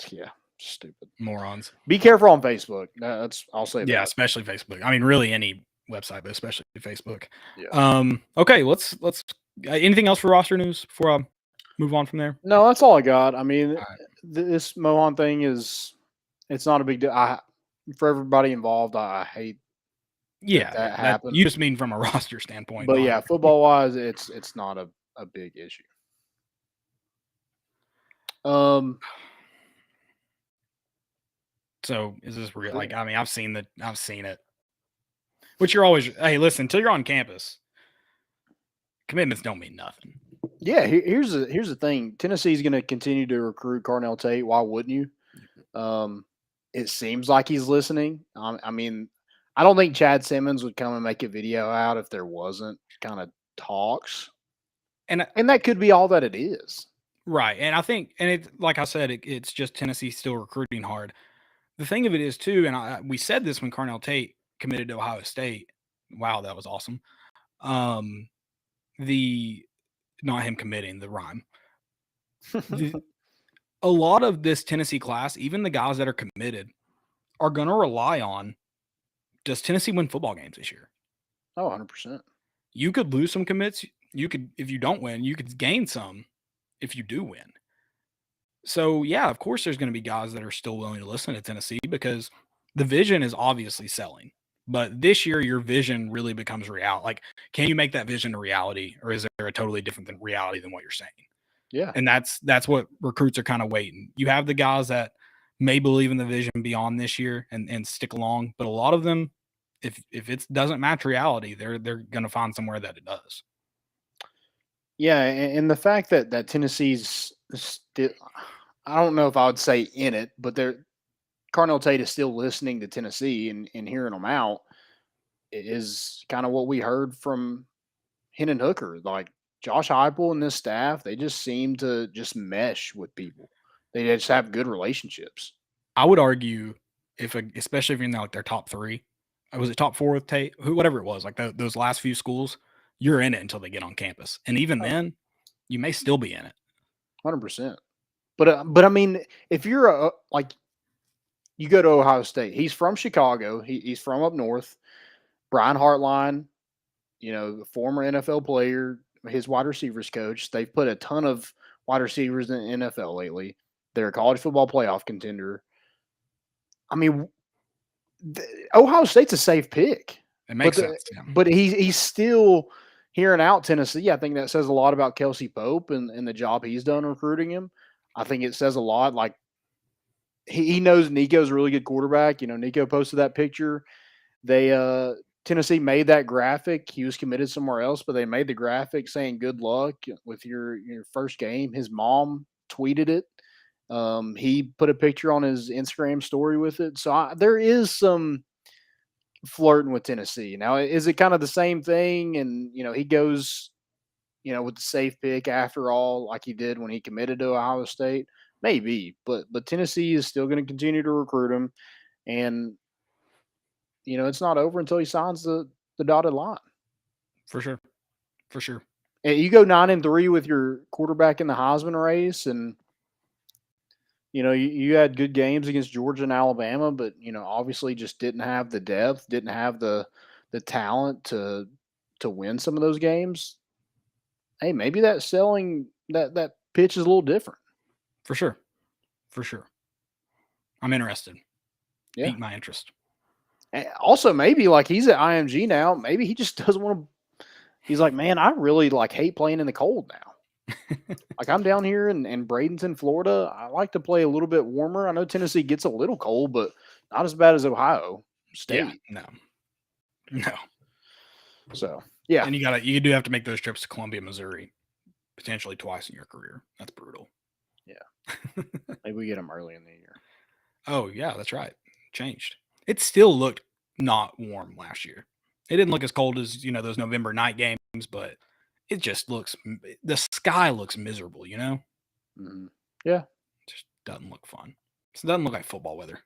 Yeah, stupid. Morons. Be careful on Facebook. I'll say that. Yeah, especially Facebook. I mean, really any website, but especially Facebook. Yeah. Okay, let's anything else for roster news before I move on from there? No, that's all I got. I mean, All right. this Mohan thing it's not a big deal. For everybody involved, I hate that happened. You just mean from a roster standpoint. But yeah, football wise, it's not a big issue. So is this real? Like, I mean, I've seen it. Which you're always, hey, listen, until you're on campus, commitments don't mean nothing. Yeah, here's the thing. Tennessee's going to continue to recruit Carnell Tate. Why wouldn't you? It seems like he's listening. I mean, I don't think Chad Simmons would come and make a video out if there wasn't kind of talks. And that could be all that it is. Right. And I think, and it, like I said, it's just Tennessee still recruiting hard. The thing of it is too, and we said this when Carnell Tate committed to Ohio State. Wow, that was awesome. Not him committing, the rhyme. A lot of this Tennessee class, even the guys that are committed, are going to rely on, does Tennessee win football games this year? Oh, 100%. You could lose some commits. You could, if you don't win, you could gain some if you do win. So, yeah, of course there's going to be guys that are still willing to listen to Tennessee because the vision is obviously selling. But this year, your vision really becomes reality. Like, can you make that vision a reality, or is there a totally different reality than what you're saying? Yeah. And that's what recruits are kind of waiting. You have the guys that may believe in the vision beyond this year and stick along. But a lot of them, if it doesn't match reality, they're going to find somewhere that it does. Yeah, and the fact that Tennessee's still, I don't know if I would say in it, but Carnell Tate is still listening to Tennessee and hearing them out is kind of what we heard from Hendon Hooker. Like Josh Heupel and this staff, they just seem to just mesh with people. They just have good relationships. I would argue especially if you're in like their top three, was it top four with Tate? Whatever it was, like those last few schools, you're in it until they get on campus. And even then, you may still be in it. 100%. But I mean, if you're you go to Ohio State, he's from Chicago. He's from up north. Brian Hartline, former NFL player, his wide receivers coach. They've put a ton of wide receivers in the NFL lately. They're a college football playoff contender. I mean, Ohio State's a safe pick. It makes sense. Yeah. But he's still hearing out Tennessee. I think that says a lot about Kelsey Pope and the job he's done recruiting him. I think it says a lot. Like he knows Nico's a really good quarterback. Nico posted that picture. They Tennessee made that graphic. He was committed somewhere else, but they made the graphic saying good luck with your first game. His mom tweeted it. He put a picture on his Instagram story with it. So there is some flirting with Tennessee. Now, is it kind of the same thing? And, he goes, with the safe pick after all, like he did when he committed to Ohio State? Maybe, but Tennessee is still going to continue to recruit him. And, it's not over until he signs the dotted line. For sure. For sure. And you go 9-3 with your quarterback in the Heisman race, and you had good games against Georgia and Alabama, but obviously just didn't have the depth, didn't have the talent to win some of those games. Hey, maybe that selling that pitch is a little different. For sure. For sure. I'm interested. Yeah. Pique my interest. And also, maybe like he's at IMG now. Maybe he just doesn't want to He's like, man, I really hate playing in the cold now. I'm down here in Bradenton, Florida. I like to play a little bit warmer. I know Tennessee gets a little cold, but not as bad as Ohio State. Yeah, no. So yeah, And you do have to make those trips to Columbia, Missouri, potentially twice in your career. That's brutal. Yeah, maybe we get them early in the year. Oh yeah, that's right. Changed. It still looked not warm last year. It didn't look as cold as those November night games, but it just looks. The sky looks miserable. Mm-hmm. Yeah, just doesn't look fun. It doesn't look like football weather.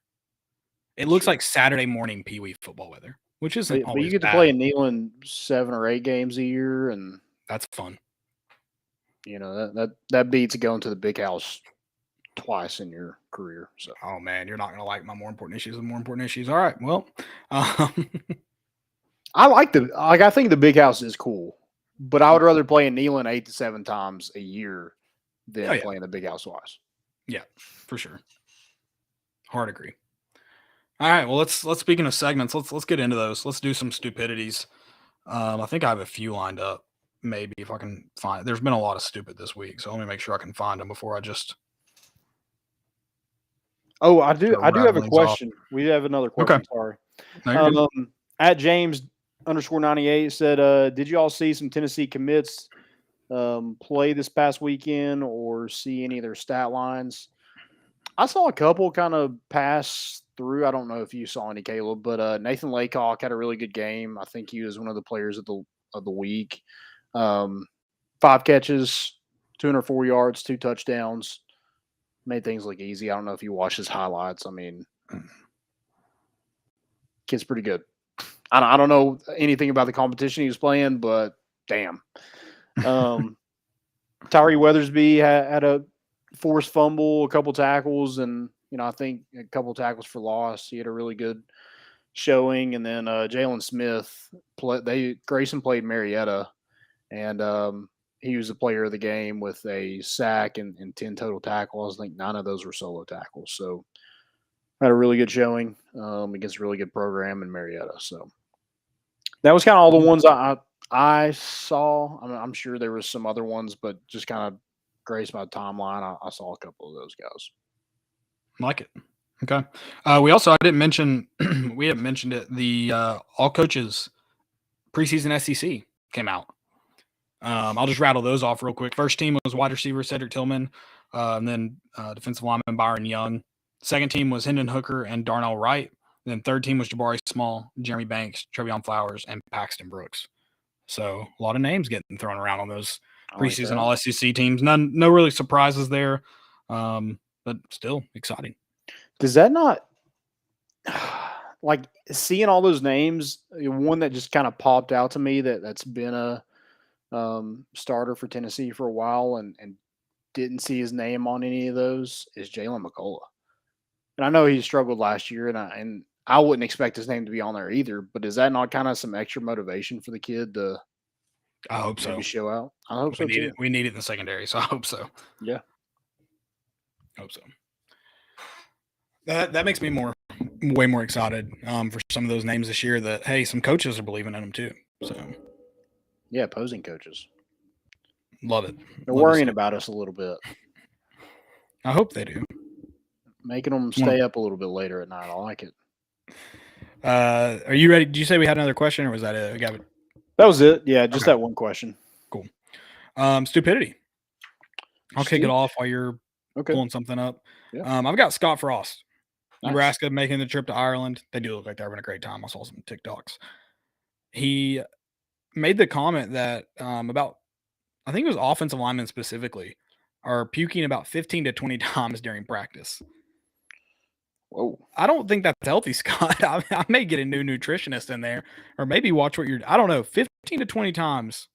It looks like Saturday morning Pee Wee football weather, which isn't always but you get bad. to play in Neyland 7 or 8 games a year, and that's fun. That beats going to the big house twice in your career. So, oh man, you're not gonna like my more important issues and more important issues. All right, well, I think the big house is cool, but I would rather play in Neyland 8 to 7 times a year than playing the big house twice. Yeah, for sure. Hard agree. All right, well, let's speaking of segments, let's get into those. Let's do some stupidities. I think I have a few lined up. Maybe if I can find. There's been a lot of stupid this week, so let me make sure I can find them before I just. Oh, I do have a question. We have another question. Okay. Sorry. No, at James _98 said, did you all see some Tennessee commits play this past weekend or see any of their stat lines? I saw a couple kind of pass through. I don't know if you saw any, Caleb, but Nathan Laycock had a really good game. I think he was one of the players of the week. 5 catches, 204 yards, 2 touchdowns. Made things look easy. I don't know if you watch his highlights. I mean, kid's pretty good. I don't know anything about the competition he was playing, but damn. Tyree Weathersby had a forced fumble, a couple tackles, and I think a couple tackles for loss. He had a really good showing, and then Jalen Smith Grayson played Marietta, and he was the player of the game with a sack and 10 total tackles. I think 9 of those were solo tackles. So had a really good showing against a really good program in Marietta. So that was kind of all the ones I saw. I mean, I'm sure there was some other ones, but just kind of graced my timeline. I saw a couple of those guys. Like it. Okay. I didn't mention, we haven't mentioned it. The all coaches preseason SEC came out. I'll just rattle those off real quick. First team was wide receiver Cedric Tillman, and then defensive lineman Byron Young. Second team was Hendon Hooker and Darnell Wright. And then third team was Jabari Small, Jeremy Banks, Trevion Flowers, and Paxton Brooks. So a lot of names getting thrown around on those preseason all SEC teams. No really surprises there, but still exciting. Does that not seeing all those names? One that just kind of popped out to me that's been a starter for Tennessee for a while and didn't see his name on any of those is Jalen McCullough. And I know he struggled last year, and I wouldn't expect his name to be on there either. But is that not kind of some extra motivation for the kid to? I hope so. Show out. I hope so too. We need it in the secondary, so I hope so. Yeah, hope so. That makes me way more excited for some of those names this year. That hey, some coaches are believing in them too. So. Yeah, opposing coaches. Love it. They're worrying about us a little bit. I hope they do. Making them stay up a little bit later at night. I like it. Are you ready? Did you say we had another question, or was that it? That was it. Yeah, just that one question. Cool. Stupidity. I'll kick it off while you're pulling something up. Yeah. I've got Scott Frost. Nice. Nebraska making the trip to Ireland. They do look like they're having a great time. I saw some TikToks. He made the comment that about, I think it was offensive linemen specifically, are puking about 15 to 20 times during practice. Whoa. I don't think that's healthy, Scott. I may get a new nutritionist in there, or maybe watch what I don't know, 15 to 20 times.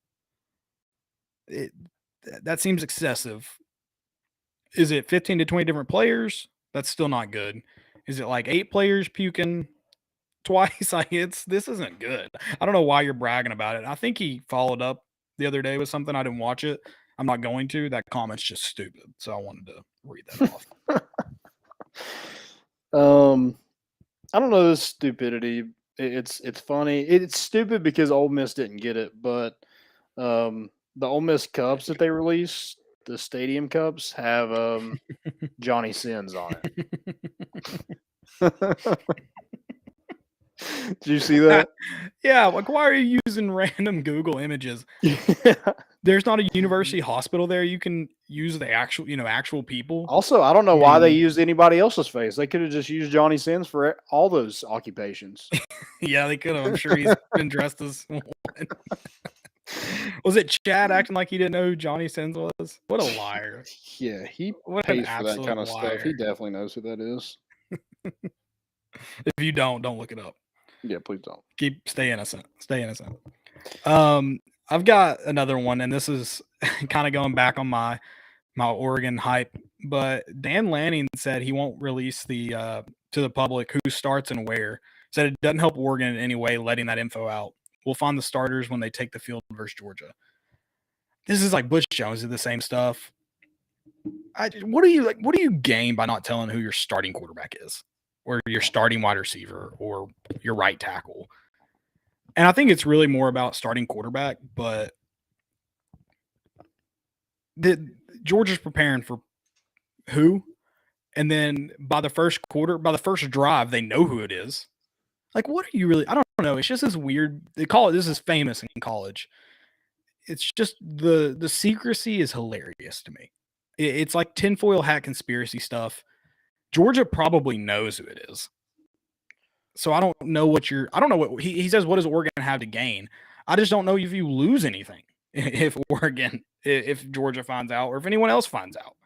That seems excessive. Is it 15 to 20 different players? That's still not good. Is it like 8 players puking twice? This isn't good. I don't know why you're bragging about it. I think he followed up the other day with something. I didn't watch it. I'm not going to. That comment's just stupid. So I wanted to read that off. I don't know this stupidity. It's funny. It's stupid because Ole Miss didn't get it, but The Ole Miss cups that they released, the stadium cups, have Johnny Sins on it. Did you see that? Yeah, like why are you using random Google images? There's not a university hospital there. You can use the actual people. Also, I don't know why they used anybody else's face. They could have just used Johnny Sins for all those occupations. Yeah, they could have. I'm sure he's been dressed as one. Was it Chad acting like he didn't know who Johnny Sins was? What a liar. Yeah, he What an pays for that absolute kind of stuff. He liar. definitely knows who that is. If you don't look it up. Yeah, please don't. Stay innocent. Stay innocent. I've got another one, and this is kind of going back on my Oregon hype. But Dan Lanning said he won't release the to the public who starts and where. Said it doesn't help Oregon in any way letting that info out. We'll find the starters when they take the field versus Georgia. This is like Butch Jones did the same stuff. What do you gain by not telling who your starting quarterback is, or your starting wide receiver, or your right tackle? And I think it's really more about starting quarterback, but Georgia's preparing for who, and then by the first drive, they know who it is. Like, what are you really? I don't know. It's just this weird. They call it. This is famous in college. It's just the secrecy is hilarious to me. It's like tinfoil hat conspiracy stuff. Georgia probably knows who it is. So I don't know what he says. What does Oregon have to gain? I just don't know if you lose anything if Georgia finds out, or if anyone else finds out.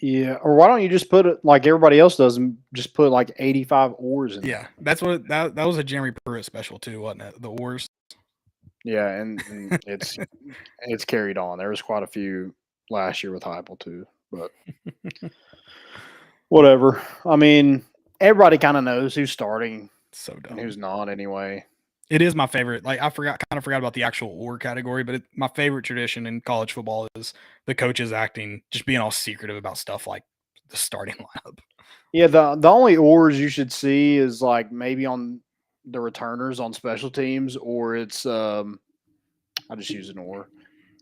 Yeah, or why don't you just put it like everybody else does and just put like 85 oars in it? Yeah, that's what that was a Jeremy Pruitt special too, wasn't it? The oars. Yeah, and it's carried on. There was quite a few last year with Heupel too, but whatever. I mean, everybody kind of knows who's starting So dumb. and who's not anyway. It is my favorite. Like I kind of forgot about the actual or category, but my favorite tradition in college football is the coaches just being all secretive about stuff like the starting lineup. Yeah, the only oars you should see is like maybe on the returners on special teams, or it's I just use an oar,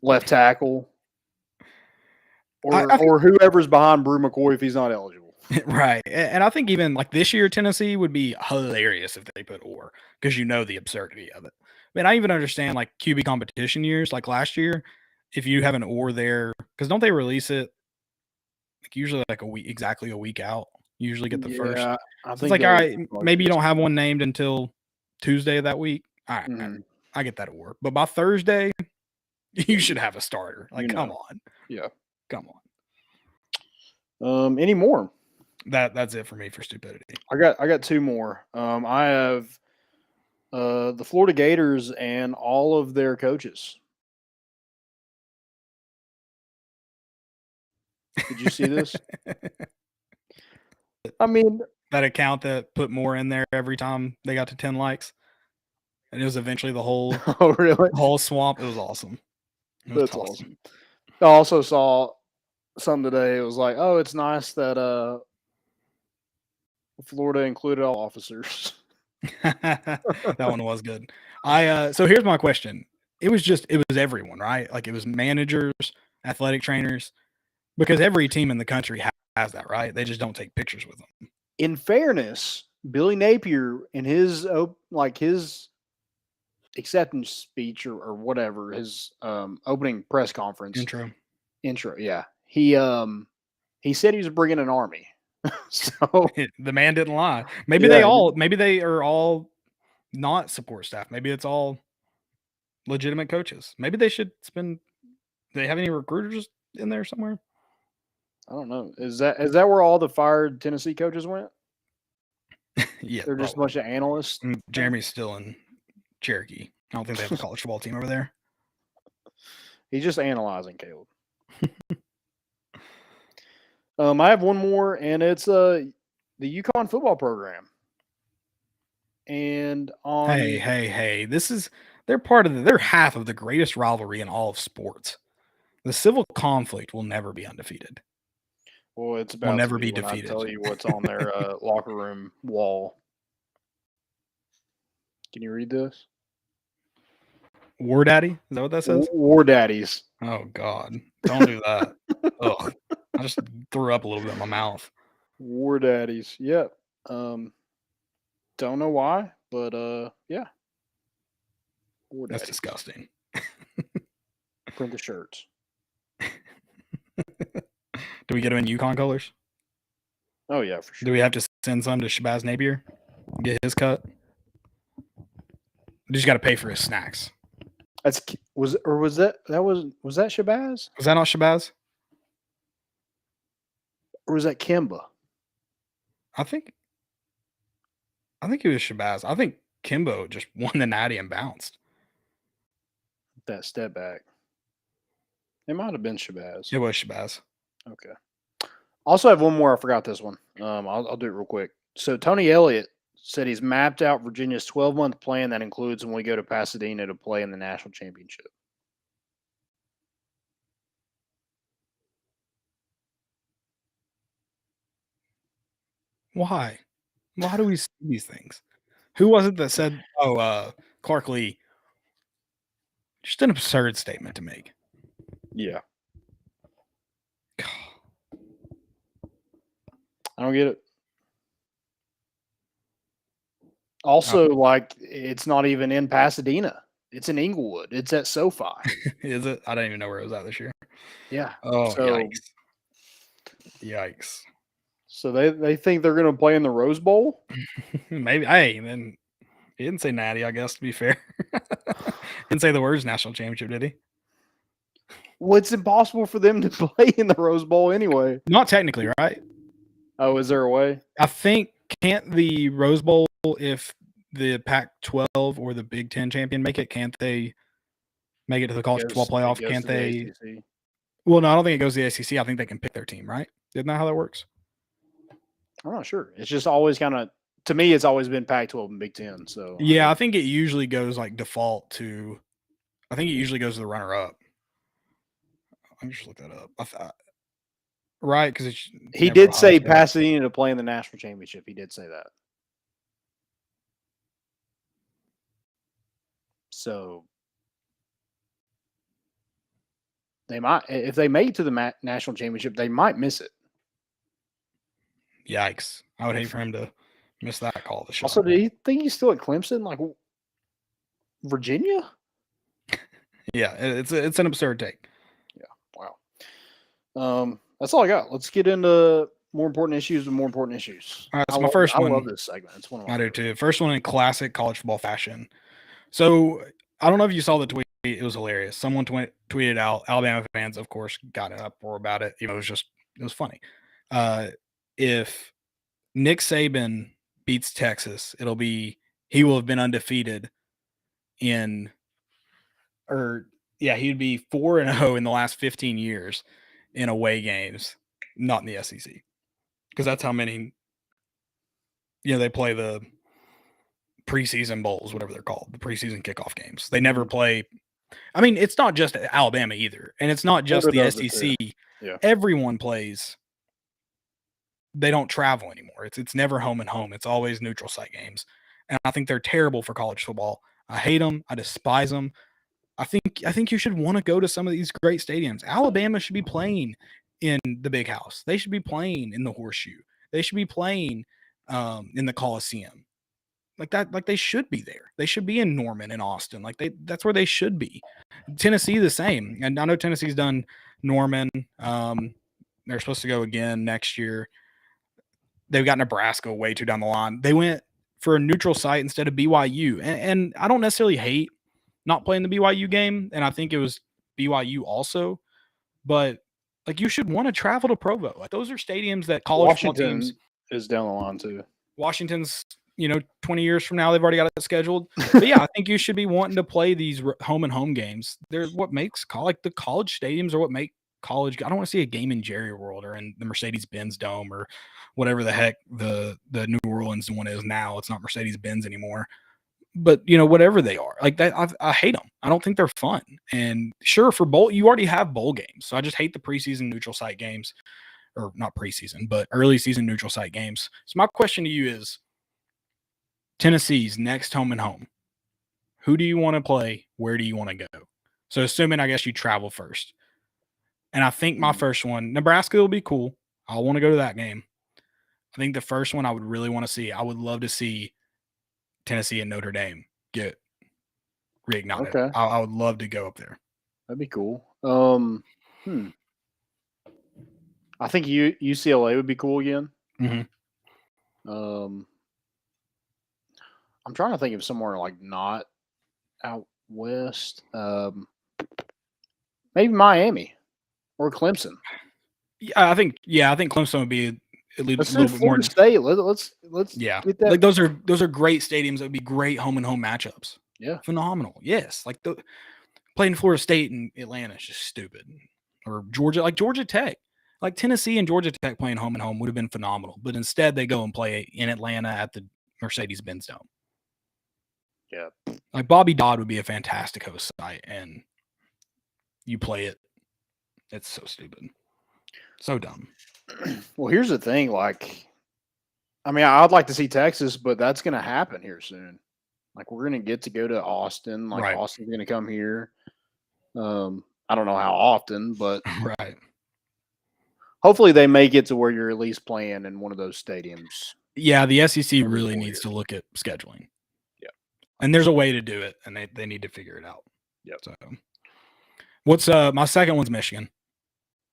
left tackle, or whoever's behind Brew McCoy if he's not eligible. Right. And I think even like this year, Tennessee would be hilarious if they put or, because you know the absurdity of it. I mean, I even understand like QB competition years, like last year, if you have an or there, because don't they release it like usually like exactly a week out? You usually get the first. So it's like, all right, maybe you don't have one named until Tuesday of that week. All right, I get that or. But by Thursday, you should have a starter. Like, come on. Yeah. Come on. Any more? That's it for me for stupidity. I got two more. I have the Florida Gators and all of their coaches. Did you see this? I mean, that account that put more in there every time they got to 10 likes, and it was eventually the whole whole swamp. It was awesome. That's awesome. I also saw something today. It was like, oh, it's nice that Florida included all officers. That one was good. So here's my question. It was everyone, right? Like it was managers, athletic trainers, because every team in the country has that, right? They just don't take pictures with them. In fairness, Billy Napier in his acceptance speech or whatever, his opening press conference intro, yeah. He said he was bringing an army. So the man didn't lie. Maybe they are all not support staff. Maybe it's all legitimate coaches. Maybe they should do they have any recruiters in there somewhere? I don't know. Is that where all the fired Tennessee coaches went? Yeah. They're just a bunch of analysts. Jeremy's still in Cherokee. I don't think they have a college football team over there. He's just analyzing, Caleb. I have one more, and it's the UConn football program. And on hey, they're half of the greatest rivalry in all of sports. The civil conflict will never be undefeated. Well, it's about will never to be defeated. I tell you what's on their locker room wall. Can you read this? War Daddy? Is that what that says? War Daddies. Oh God, don't do that. Ugh, I just threw up a little bit in my mouth. War Daddies. Yep. Don't know why, but yeah. War That's Daddies. disgusting. Print the shirts. Do we get them in Yukon colors? Oh yeah, for sure. Do we have to send some to Shabazz Napier? Get his cut? You just got to pay for his snacks. Was that Shabazz? Was that not Shabazz? Or was that Kimba? I think it was Shabazz. I think Kimbo just won the natty and bounced. That step back. It might have been Shabazz. It was Shabazz. Okay. Also have one more. I forgot this one. I'll do it real quick. So Tony Elliott said he's mapped out Virginia's 12-month plan that includes when we go to Pasadena to play in the national championship. Why? Why do we see these things? Who was it that said, Clark Lee? Just an absurd statement to make. Yeah. I don't get it. Also, it's not even in Pasadena. It's in Inglewood. It's at SoFi. Is it? I don't even know where it was at this year. Yeah. Oh, So- yikes. Yikes. So they think they're going to play in the Rose Bowl? Maybe. Hey, then he didn't say natty, I guess, to be fair. Didn't say the words national championship, did he? Well, it's impossible for them to play in the Rose Bowl anyway. Not technically, right? Oh, is there a way? I think, can't the Rose Bowl, if the Pac-12 or the Big Ten champion make it, can't they make it to the college football playoff? It goes Can't to the they? ACC. Well, no, I don't think it goes to the ACC. I think they can pick their team, right? Isn't that how that works? I'm not sure. It's just always kind of, to me, it's always been Pac-12 and Big Ten. So Yeah, I think it usually goes like default to. I think it usually goes to the runner-up. Let me just look that up. I thought, right? Because he did say Pasadena to play in the national championship. He did say that. So they might, if they make it to the national championship, they might miss it. Yikes! I would hate for him to miss that call of the shot. Also, do you think he's still at Clemson? Like Virginia? Yeah, it's an absurd take. Yeah. Wow. That's all I got. Let's get into more important issues and more important issues. All right, so my first one. I love this segment. It's one of my I do too. First one in classic college football fashion. So I don't know if you saw the tweet. It was hilarious. Someone tweeted out. Alabama fans, of course, got an uproar about it. You know, it was funny. If Nick Saban beats Texas, he will have been undefeated he'd be 4-0 in the last 15 years in away games, not in the SEC. Because that's how many, they play the preseason bowls, whatever they're called, the preseason kickoff games. They never play. I mean, it's not just Alabama either. And it's not just the SEC. Yeah. Everyone plays. They don't travel anymore. It's never home and home. It's always neutral site games. And I think they're terrible for college football. I hate them. I despise them. I think you should want to go to some of these great stadiums. Alabama should be playing in the Big House. They should be playing in the Horseshoe. They should be playing in the Coliseum. Like that, like they should be there. They should be in Norman and Austin. That's where they should be. Tennessee the same. And I know Tennessee's done Norman. They're supposed to go again next year. They've got Nebraska way too down the line. They went for a neutral site instead of BYU. And I don't necessarily hate not playing the BYU game. And I think it was BYU also. But you should want to travel to Provo. Those are stadiums that college football teams is down the line too. Washington's, 20 years from now, they've already got it scheduled. But yeah, I think you should be wanting to play these home and home games. They're what makes the college stadiums are what make college. I don't want to see a game in Jerry World or in the Mercedes-Benz Dome or whatever the heck the New Orleans one is now. It's not Mercedes-Benz anymore. But, whatever they are, like that, I hate them. I don't think they're fun. And sure, for bowl, you already have bowl games. So I just hate the preseason neutral site games, or not preseason, but early season neutral site games. So my question to you is, Tennessee's next home and home, Who do you want to play? Where do you want to go? So assuming, I guess, you travel first. And I think my first one, Nebraska will be cool. I want to go to that game. I think the first one I would really want to see, I would love to see Tennessee and Notre Dame get reignited. Okay. I would love to go up there. That'd be cool. I think UCLA would be cool again. Mm-hmm. I'm trying to think of somewhere like not out west. Maybe Miami or Clemson. Yeah, I think Clemson would be at least Let's a do little bit more. Florida State. Let's Yeah, get that. like those are great stadiums. That would be great home and home matchups. Yeah, phenomenal. Yes, like playing Florida State and Atlanta is just stupid. Or Georgia Tech, like Tennessee and Georgia Tech playing home and home would have been phenomenal. But instead, they go and play in Atlanta at the Mercedes-Benz Dome. Yeah, like Bobby Dodd would be a fantastic host site, and you play it. It's so stupid, so dumb. Well, here's the thing. Like, I mean, I'd like to see Texas, but that's going to happen here soon. Like, we're going to get to go to Austin. Like, Right. Austin's going to come here. I don't know how often, but Right. hopefully they make it to where you're at least playing in one of those stadiums. Yeah, the SEC Every really 4 needs years. to look at scheduling. Yeah. And there's a way to do it, and they need to figure it out. Yep. So, what's my second one's Michigan.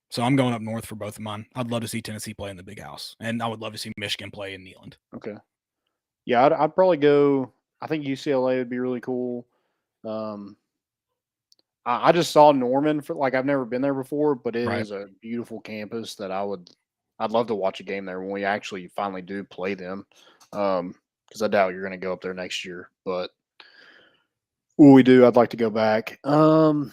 So I'm going up north for both of mine. I'd love to see Tennessee play in the Big House, and I would love to see Michigan play in Neyland. Okay. Yeah, I'd probably go. I think UCLA would be really cool. I just saw Norman I've never been there before, but it Right. is a beautiful campus that I'd love to watch a game there when we actually finally do play them. Because I doubt you're going to go up there next year, but when we do, I'd like to go back. I'd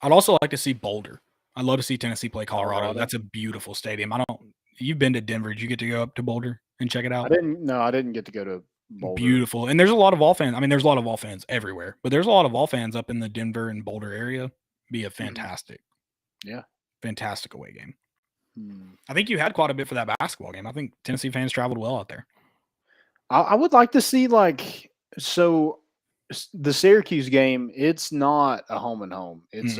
also like to see Boulder. I'd love to see Tennessee play Colorado. That's a beautiful stadium. You've been to Denver. Did you get to go up to Boulder and check it out? I didn't get to go to Boulder. Beautiful. And there's a lot of Vol fans. I mean, there's a lot of Vol fans everywhere, but there's a lot of Vol fans up in the Denver and Boulder area. Be a fantastic, fantastic away game. I think you had quite a bit for that basketball game. I think Tennessee fans traveled well out there. I would like to see the Syracuse game. It's not a home and home. It's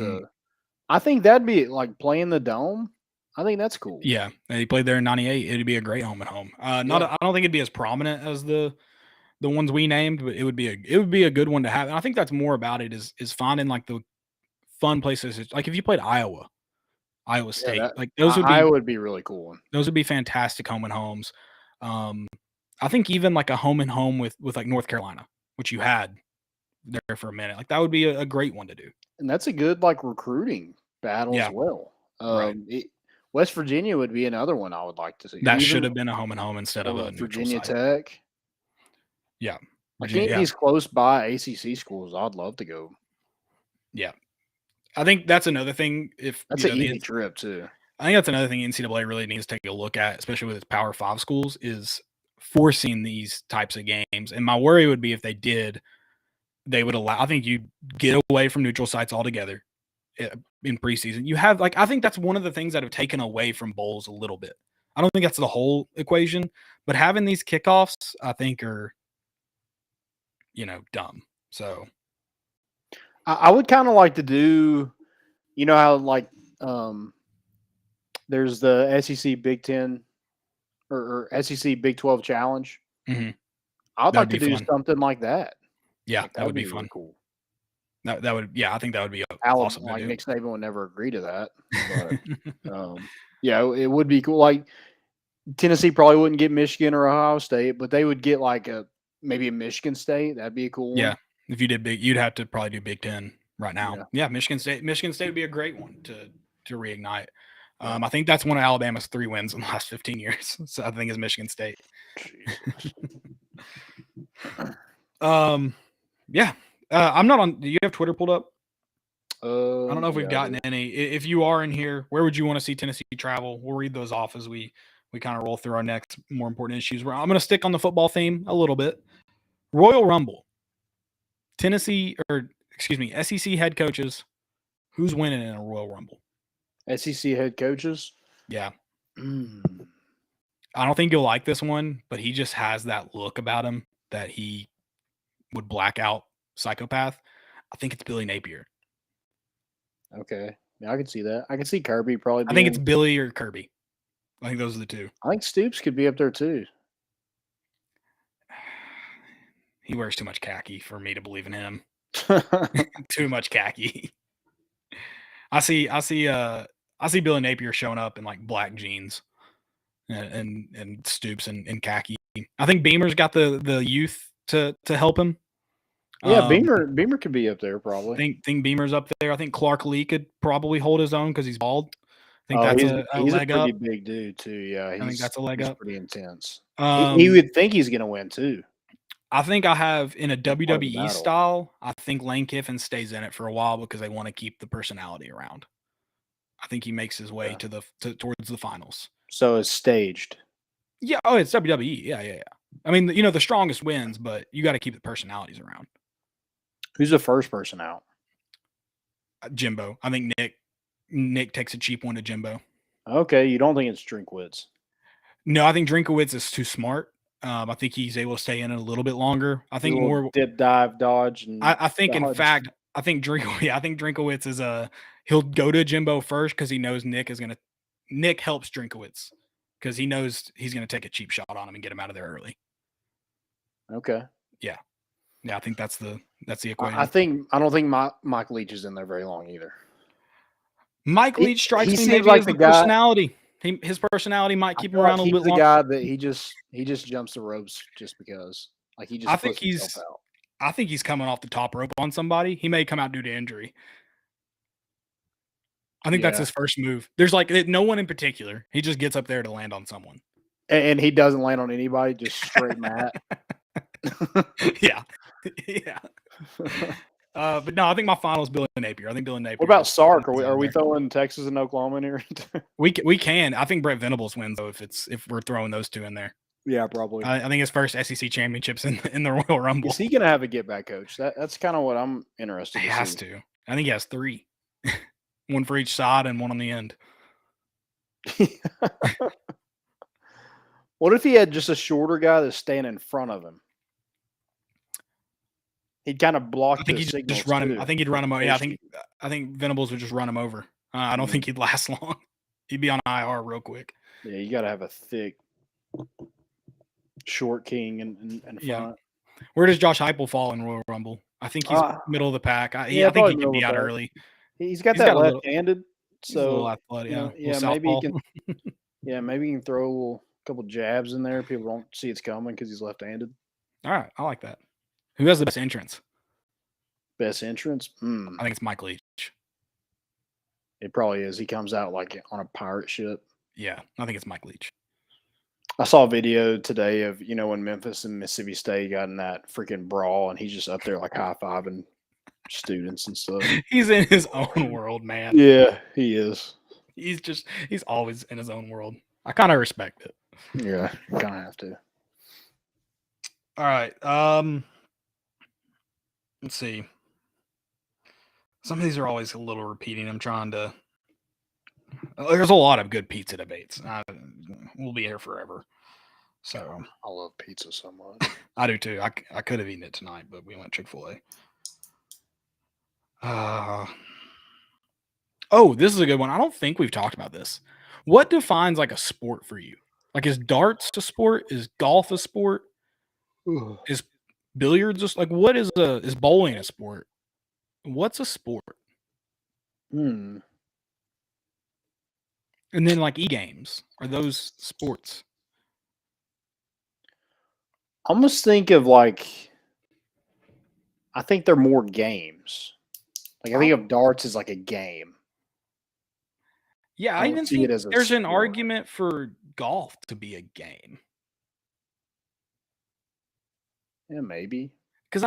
I think that'd be like playing the Dome. I think that's cool. Yeah, they played there in '98. It'd be a great home and home. I don't think it'd be as prominent as the ones we named, but it would be a good one to have. And I think that's more about it is finding like the fun places. Like if you played Iowa State, like those would be really cool. Those would be fantastic home and homes. I think even like a home and home with like North Carolina, which you had there for a minute, like that would be a great one to do. And that's a good like recruiting battle as well. Right. West Virginia would be another one I would like to see. That should have been a home and home instead of a Virginia neutral site. Tech. Yeah. Virginia, these close by ACC schools, I'd love to go. Yeah. I think that's another thing. That's an easy trip too. I think that's another thing NCAA really needs to take a look at, especially with its Power 5 schools, is forcing these types of games. And my worry would be if they did, they would allow. I think you get away from neutral sites altogether in preseason. You have I think that's one of the things that have taken away from bowls a little bit. I don't think that's the whole equation, but having these kickoffs, I think are, dumb. So I would kind of like to do, how there's the SEC Big 10 or SEC Big 12 challenge. Mm-hmm. I'd like to do something like that. Yeah, that would be really fun. Cool. That would, I think that would be awesome. Like Nick Saban would never agree to that. But, it would be cool. Like Tennessee probably wouldn't get Michigan or Ohio State, but they would get maybe a Michigan State. That'd be a cool one. Yeah, if you did you'd have to probably do Big 10 right now. Yeah, Michigan State would be a great one to reignite. I think that's one of Alabama's 3 wins in the last 15 years. So I think is Michigan State. Yeah. I'm not on. Do you have Twitter pulled up? I don't know if we've gotten any. If you are in here, where would you want to see Tennessee travel? We'll read those off as we kind of roll through our next more important issues. I'm going to stick on the football theme a little bit. Royal Rumble. SEC head coaches. Who's winning in a Royal Rumble? SEC head coaches? Yeah. I don't think you'll like this one, but he just has that look about him that he would black out psychopath. I think it's Billy Napier. Okay. Yeah, I can see that. I can see Kirby probably. I think it's Billy or Kirby. I think those are the two. I think Stoops could be up there too. He wears too much khaki for me to believe in him. Too much khaki. I see Billy Napier showing up in like black jeans and Stoops and khaki. I think Beamer's got the youth to help him. Yeah, Beamer could be up there probably. Think Beamer's up there. I think Clark Lee could probably hold his own because he's bald. I think that's he's leg a pretty up. big dude too. Yeah, I think that's a leg up. Pretty intense. Um, He would think he's going to win too. I think I have in a WWE battle. style. I think Lane Kiffin stays in it for a while because they want to keep the personality around. I think he makes his way towards the finals. So it's staged. Yeah. Oh, it's WWE. Yeah. I mean, you know, the strongest wins, but you got to keep the personalities around. Who's the first person out? Jimbo. I think Nick takes a cheap one to Jimbo. Okay, you don't think it's Drinkwitz? No, I think Drinkowitz is too smart. I think he's able to stay in it a little bit longer. I think more dip, dive, dodge. And I think dodge. In fact, I think Drinkowitz is he'll go to Jimbo first because he knows Nick helps Drinkowitz because he knows he's gonna take a cheap shot on him and get him out of there early. Okay. Yeah. I think that's the equation. I don't think Mike Leach is in there very long either. Mike Leach strikes me seems maybe like as the the guy- personality. His personality might keep him around a little bit longer. Guy that he just jumps the ropes just because. Like he just. I think he's coming off the top rope on somebody. He may come out due to injury. I think that's his first move. There's like no one in particular. He just gets up there to land on someone. And he doesn't land on anybody, just straight mat. Yeah. But no, I think my final is Billy Napier. I think Billy Napier. What about Sark? Are we throwing Texas and Oklahoma in here? We can. I think Brett Venables wins though if we're throwing those two in there. Yeah, probably. I think his first SEC championships in the Royal Rumble. Is he gonna have a get back coach? That's kind of what I'm interested. He has to. I think he has 3, one for each side and one on the end. What if he had just a shorter guy that's staying in front of him? He'd kind of block. I think he'd just run him. I think he'd run him over. Yeah, I think Venables would just run him over. I don't think he'd last long. He'd be on IR real quick. Yeah, you got to have a thick, short king and front. Yeah. Where does Josh Heupel fall in Royal Rumble? I think he's middle of the pack. I think he can be out early. He's got that left-handed, so athletic, maybe he can. Maybe he can throw a couple jabs in there. People don't see it's coming because he's left-handed. All right, I like that. Who has the best entrance? Best entrance? I think it's Mike Leach. It probably is. He comes out like on a pirate ship. Yeah, I think it's Mike Leach. I saw a video today of, when Memphis and Mississippi State got in that freaking brawl, and he's just up there like high-fiving students and stuff. He's in his own world, man. Yeah, he is. He's always in his own world. I kind of respect it. Yeah, you kind of have to. All right. Let's see. Some of these are always a little repeating. I'm trying to. There's a lot of good pizza debates. We'll be here forever. So I love pizza so much. I do too. I could have eaten it tonight, but we went Chick-fil-A. Oh, this is a good one. I don't think we've talked about this. What defines like a sport for you? Like, is darts a sport? Is golf a sport? Is billiards just like what is bowling a sport? What's a sport? And then like e-games, are those sports? I almost think of I think they're more games. Like I think of darts as like a game. Yeah, I even think there's an argument for golf to be a game. Yeah, maybe. Because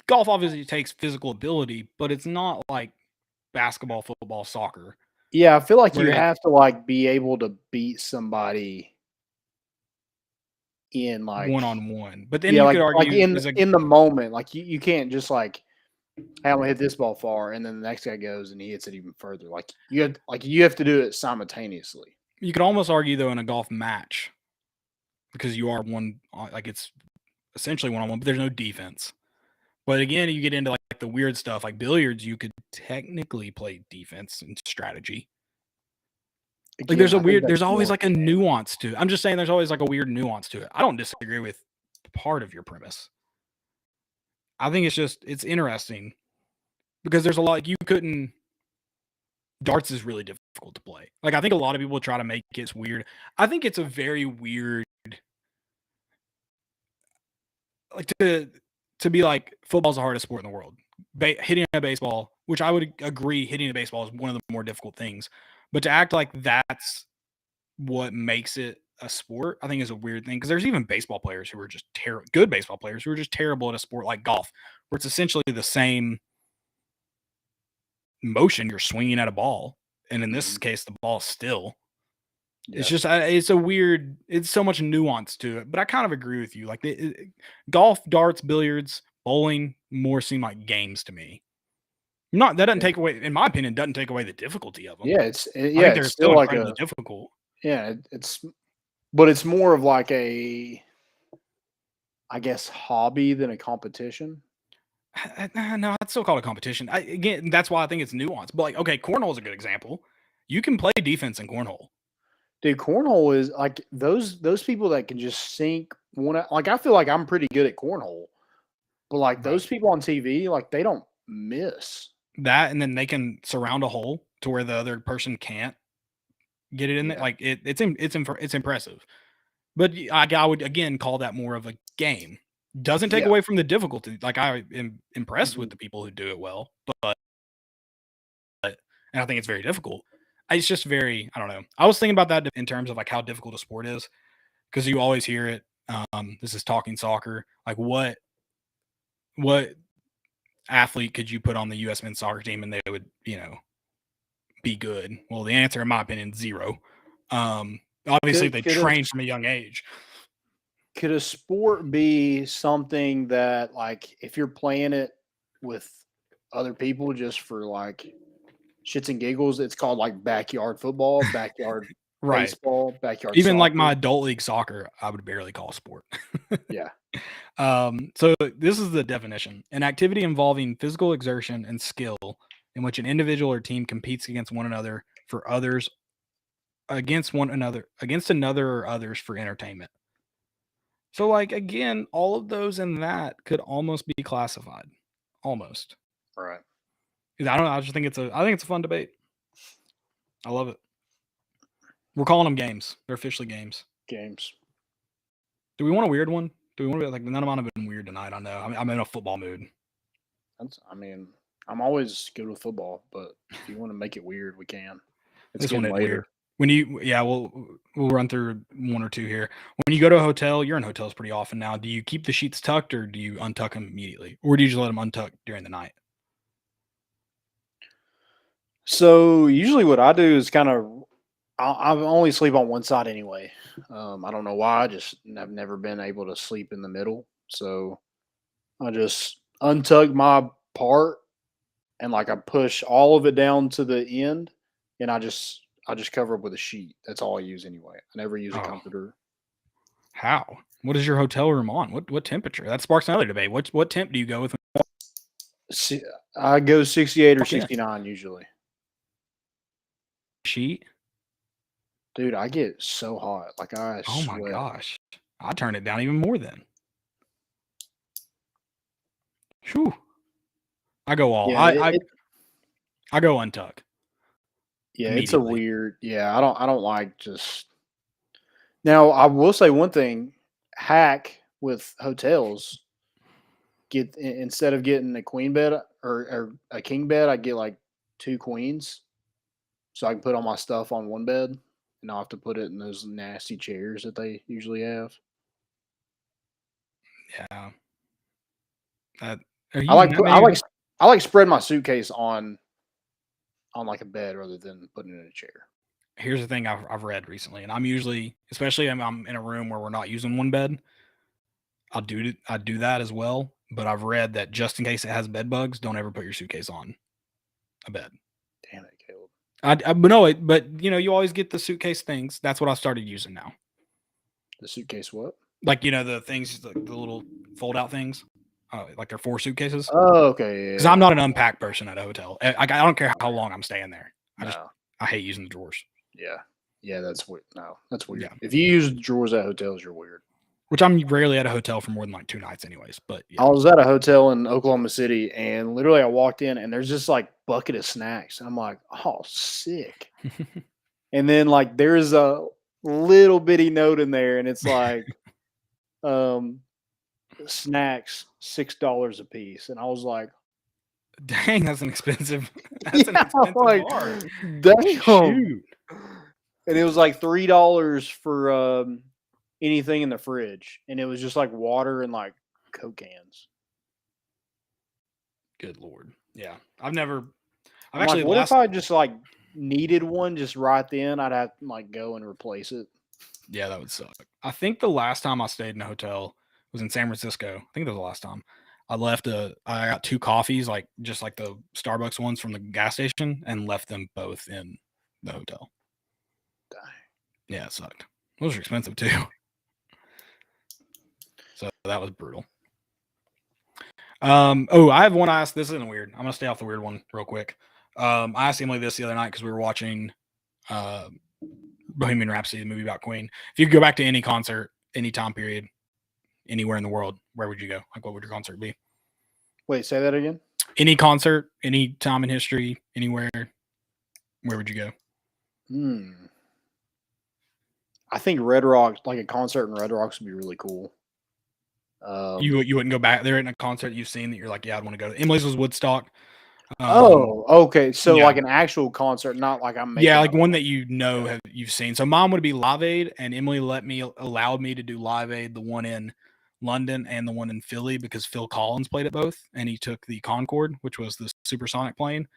golf obviously takes physical ability, but it's not like basketball, football, soccer. Yeah, I feel like you have to be able to beat somebody in one-on-one. But then you could argue in the moment, you can't just hey, I'm gonna hit this ball far, and then the next guy goes and he hits it even further. You have to do it simultaneously. You could almost argue though in a golf match, because you are it's essentially one-on-one, but there's no defense. But again, you get into like the weird stuff like billiards. You could technically play defense and strategy. Like there's always like a nuance to it. I'm just saying there's always like a weird nuance to it. I don't disagree with part of your premise. I think it's interesting because there's a lot like you couldn't. Darts is really difficult to play. Like I think a lot of people try to make it weird. I think it's a very weird, like to be like football's the hardest sport in the world. Hitting a baseball, which I would agree, hitting a baseball is one of the more difficult things. But to act like that's what makes it a sport, I think is a weird thing because there's even baseball players who are just good baseball players who are just terrible at a sport like golf, where it's essentially the same motion. You're swinging at a ball, and in this case, the ball is still. Yeah. It's just it's a weird. It's so much nuance to it, but I kind of agree with you. Like golf, darts, billiards, bowling more seem like games to me. That doesn't take away, in my opinion, doesn't take away the difficulty of them. Yeah, I think they're still like difficult. Yeah, but it's more of like a, I guess, hobby than a competition. No, I'd still call it a competition. Again, that's why I think it's nuanced. But like, okay, cornhole is a good example. You can play defense in cornhole. Dude, cornhole is like those people that can just sink one. Like I feel like I'm pretty good at cornhole, but like those people on TV, like they don't miss that, and then they can surround a hole to where the other person can't get it in there. Like it's impressive. But I would again call that more of a game. Doesn't take away from the difficulty. Like I am impressed with the people who do it well, but and I think it's very difficult. It's just very, I don't know. I was thinking about that in terms of like how difficult a sport is, because you always hear it. This is talking soccer. Like what athlete could you put on the U.S. men's soccer team and they would, be good? Well, the answer, in my opinion, zero. Obviously, they train from a young age. Could a sport be something that, like, if you're playing it with other people just for like shits and giggles, it's called like backyard football, backyard baseball, backyard even soccer. Like my adult league soccer, I would barely call a sport. Yeah. So this is the definition: an activity involving physical exertion and skill in which an individual or team competes against one another for others, against another or others for entertainment. So, like, again, all of those and that could almost be classified. Almost. Right. I don't know. I think it's a fun debate. I love it. We're calling them games. They're officially games. Games. Do we want a weird one? Do we want to be like, none of mine have been weird tonight? I know. I'm in a football mood. I'm always good with football, but if you want to make it weird, we can. It's getting later. We'll run through one or two here. When you go to a hotel, you're in hotels pretty often now. Do you keep the sheets tucked or do you untuck them immediately? Or do you just let them untuck during the night? So usually what I do is I only sleep on one side anyway. I don't know why. I've never been able to sleep in the middle. So I just untuck my part and like I push all of it down to the end and I just cover up with a sheet. That's all I use anyway. I never use a comforter. How? What is your hotel room on? What temperature? That sparks another debate. What temp do you go with? I go 68 or 69 usually. Sheet? Dude, I get so hot. Like I sweat. Oh my gosh. I turn it down even more then. Whew. I go all. Yeah, I go untuck. Yeah, it's a weird. Yeah, I don't like just. Now I will say one thing: hack with hotels. Instead of getting a queen bed or a king bed, I get like 2 queens, so I can put all my stuff on one bed, and I'll have to put it in those nasty chairs that they usually have. Yeah. I like spread my suitcase on like a bed rather than putting it in a chair. Here's the thing I've read recently, and I'm usually, especially I'm in a room where we're not using one bed, I do that as well. But I've read that just in case it has bed bugs, don't ever put your suitcase on a bed. Damn it, Caleb. But you always get the suitcase things. That's what I started using now. The suitcase what? Like, the things, the little fold out things. like their 4 suitcases. Oh, okay. Because I'm not an unpacked person at a hotel. I don't care how long I'm staying there. I hate using the drawers. Yeah, that's weird. No, that's weird. Yeah. If you use drawers at hotels, you're weird. Which I'm rarely at a hotel for more than like 2 nights, anyways. But yeah. I was at a hotel in Oklahoma City, and literally I walked in, and there's this like bucket of snacks, and I'm like, oh, sick. And then like there's a little bitty note in there, and it's like, snacks $6 a piece, and I was like, dang, that's an expensive. That's an expensive like, bar. damn. Shoot. And it was like $3 for anything in the fridge, and it was just like water and like Coke cans. Good Lord. Yeah. I've Actually, actually what if I just like needed one just right then? I'd have to like go and replace it. Yeah, that would suck. I think the last time I stayed in a hotel was in San Francisco. I think that was the last time. I got 2 coffees, like just like the Starbucks ones from the gas station, and left them both in the hotel. Dang. Yeah, it sucked. Those are expensive too. So that was brutal. I have one I asked. This isn't weird. I'm gonna stay off the weird one real quick. I asked Emily this the other night because we were watching Bohemian Rhapsody, the movie about Queen. If you could go back to any concert, any time period, anywhere in the world, where would you go? Like, what would your concert be? Wait, say that again. Any concert, any time in history, anywhere, where would you go? I think Red Rocks, like a concert in Red Rocks, would be really cool. You wouldn't go back there in a concert you've seen that you're like, yeah, I'd want to go to. Emily's was Woodstock. Okay. So yeah. like an actual concert, not like I'm making like one that you've seen. So mine would be Live Aid, and Emily allowed me to do Live Aid, the one in London and the one in Philly, because Phil Collins played at both, and he took the Concorde, which was the supersonic plane.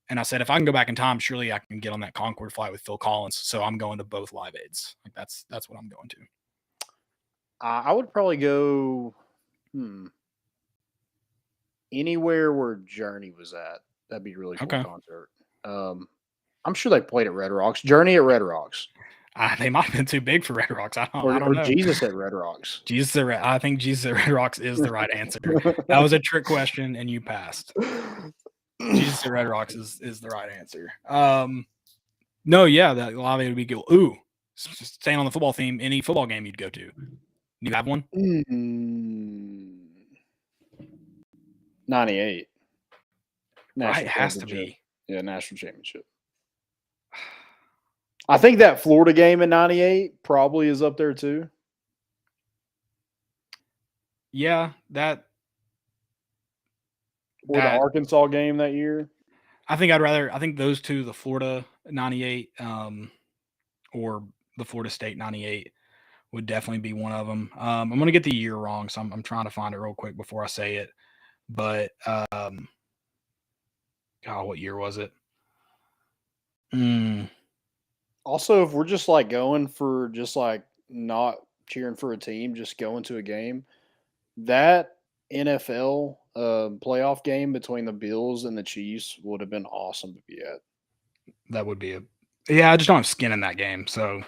And I said, if I can go back in time, surely I can get on that Concorde flight with Phil Collins. So I'm going to both Live Aids. Like that's what I'm going to. I would probably go anywhere where Journey was at. That'd be a really cool concert. I'm sure they played at Red Rocks. Journey at Red Rocks. They might have been too big for Red Rocks. I don't know. Jesus at Red Rocks. I think Jesus at Red Rocks is the right answer. That was a trick question, and you passed. Jesus at Red Rocks is the right answer. No, yeah, that Live Aid would be good. Ooh, staying on the football theme, any football game you'd go to. Do you have one? 98. Right, it has to be. Yeah, national championship. I think that Florida game in 98 probably is up there too. Yeah, or the Arkansas game that year. I think those two, the Florida 98 or the Florida State 98, would definitely be one of them. I'm going to get the year wrong, so I'm trying to find it real quick before I say it. But what year was it? Also, if we're just like going for just like not cheering for a team, just going to a game, that NFL playoff game between the Bills and the Chiefs would have been awesome to be at. That would be I just don't have skin in that game, so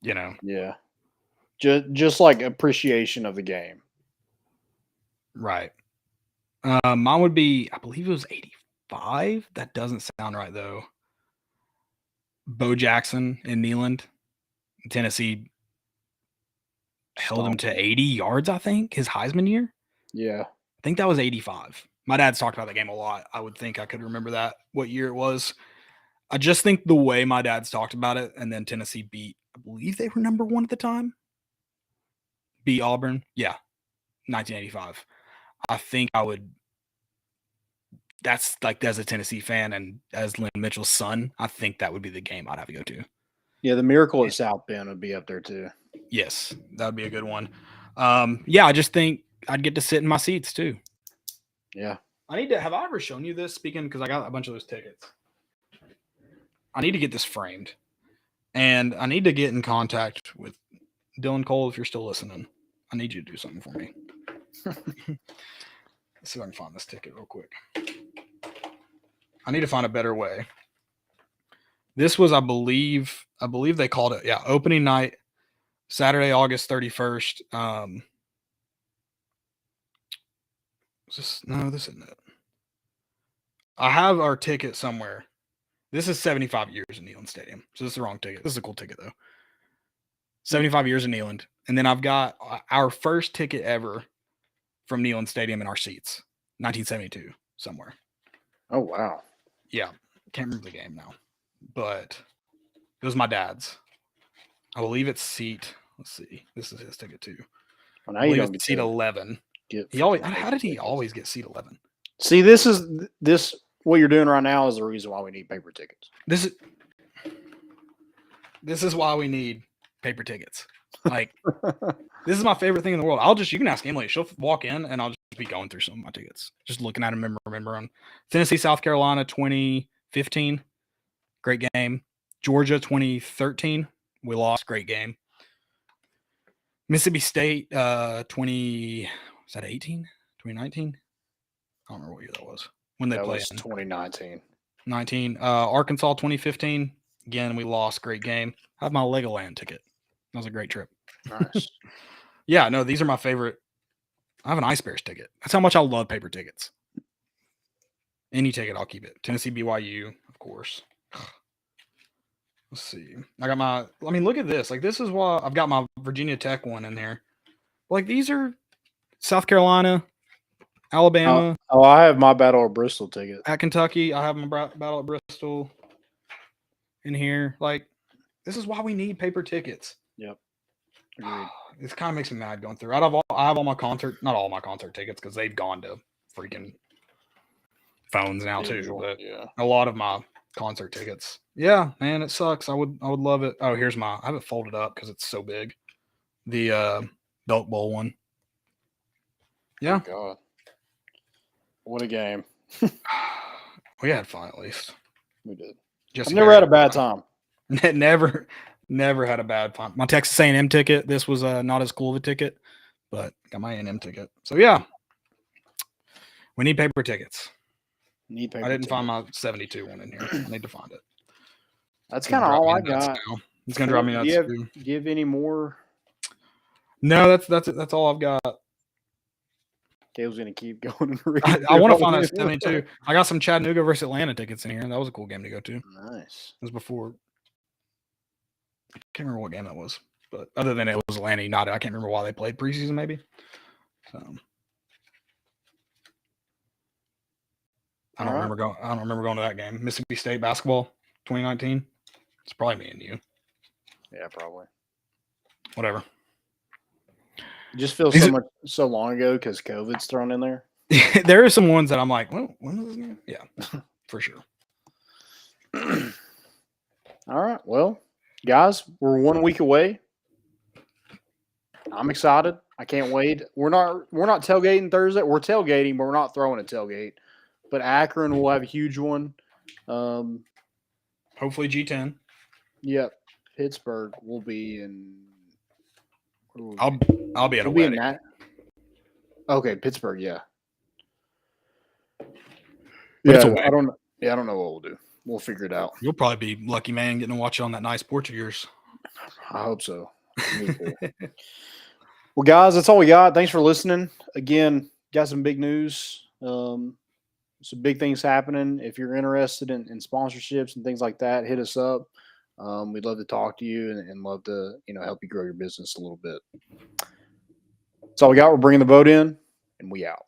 Yeah. Just like appreciation of the game. Right. Mine would be, I believe it was 85. That doesn't sound right though. Bo Jackson in Neyland, Tennessee held him to 80 yards, I think, his Heisman year. Yeah. I think that was 85. My dad's talked about that game a lot. I would think I could remember what year it was. I just think the way my dad's talked about it, and then Tennessee beat, I believe they were number 1 at the time. Beat Auburn. Yeah. 1985. I think I would. That's like, as a Tennessee fan and as Lynn Mitchell's son, I think that would be the game I'd have to go to. Yeah, the Miracle at South Bend would be up there too. Yes, that would be a good one. I just think I'd get to sit in my seats too. Yeah. Have I ever shown you this? Speaking, because I got a bunch of those tickets. I need to get this framed. And I need to get in contact with Dylan Cole if you're still listening. I need you to do something for me. Let's see if I can find this ticket real quick. I need to find a better way. This was, I believe they called it, opening night, Saturday, August 31st. No, this isn't it. I have our ticket somewhere. This is 75 years in Neyland Stadium. So this is the wrong ticket. This is a cool ticket, though. 75 years in Neyland. And then I've got our first ticket ever from Neyland Stadium in our seats. 1972, somewhere. Oh, wow. Yeah. Can't remember the game now. But it was my dad's. I believe it's seat. Let's see. This is his ticket, too. Well, I believe it's seat 11. How did he always get seat 11? See, this what you're doing right now is the reason why we need paper tickets. This is why we need paper tickets. Like, this is my favorite thing in the world. You can ask Emily. She'll walk in and I'll just be going through some of my tickets. Just looking at them, remembering. Tennessee, South Carolina, 2015. Great game. Georgia, 2013. We lost. Great game. Mississippi State, 2018? 2019? I don't remember what year that was. When they played. 2019. 19. Arkansas, 2015. Again, we lost. Great game. I have my Legoland ticket. That was a great trip. Nice. Yeah, no, these are my favorite. I have an Ice Bears ticket. That's how much I love paper tickets. Any ticket, I'll keep it. Tennessee, BYU, of course. Let's see. Look at this. Like, this is why I've got my Virginia Tech one in there. Like, these are South Carolina, Alabama. I have my Battle of Bristol ticket. At Kentucky, I have my Battle at Bristol in here. Like, this is why we need paper tickets. Yep. Agreed. This kind of makes me mad going through. I have all my concert, not all my concert tickets because they've gone to freaking phones now too. But yeah, a lot of my concert tickets. Yeah, man, it sucks. I would love it. Oh, here's I have it folded up because it's so big. The Belk Bowl one. Yeah. Oh, God. What a game. We had fun at least. We did. Just I've never had a bad time. Never had a bad time. My Texas A&M ticket. This was not as cool of a ticket, but got my A&M ticket. So yeah, we need paper tickets. I didn't find my 72 one in here. I need to find it. That's kind of all I got. It's gonna drive me nuts. Do you have any more? No, that's all I've got. Caleb's gonna keep going. I want to find that 72. I got some Chattanooga versus Atlanta tickets in here. That was a cool game to go to. Nice. It was before. I can't remember what game that was, but other than it was Atlanta United, I can't remember why they played preseason. Maybe. So I don't remember going to that game. Mississippi State basketball, 2019. It's probably me and you. Yeah, probably. Whatever. It just feels so long ago because COVID's thrown in there. There are some ones that I'm like, well, when was this game? Yeah, for sure. All right. Well, guys, we're 1 week away. I'm excited. I can't wait. We're not tailgating Thursday. We're tailgating, but we're not throwing a tailgate. But Akron will have a huge one. Hopefully G10. Yep. Pittsburgh will be in. I'll be at a wedding. Okay, Pittsburgh. Yeah. But I don't know what we'll do. We'll figure it out. You'll probably be lucky, man, getting to watch it on that nice porch of yours. I hope so. Well, guys, that's all we got. Thanks for listening. Again, got some big news. Some big things happening. If you're interested in sponsorships and things like that, hit us up. We'd love to talk to you and love to help you grow your business a little bit. That's all we got. We're bringing the vote in, and we out.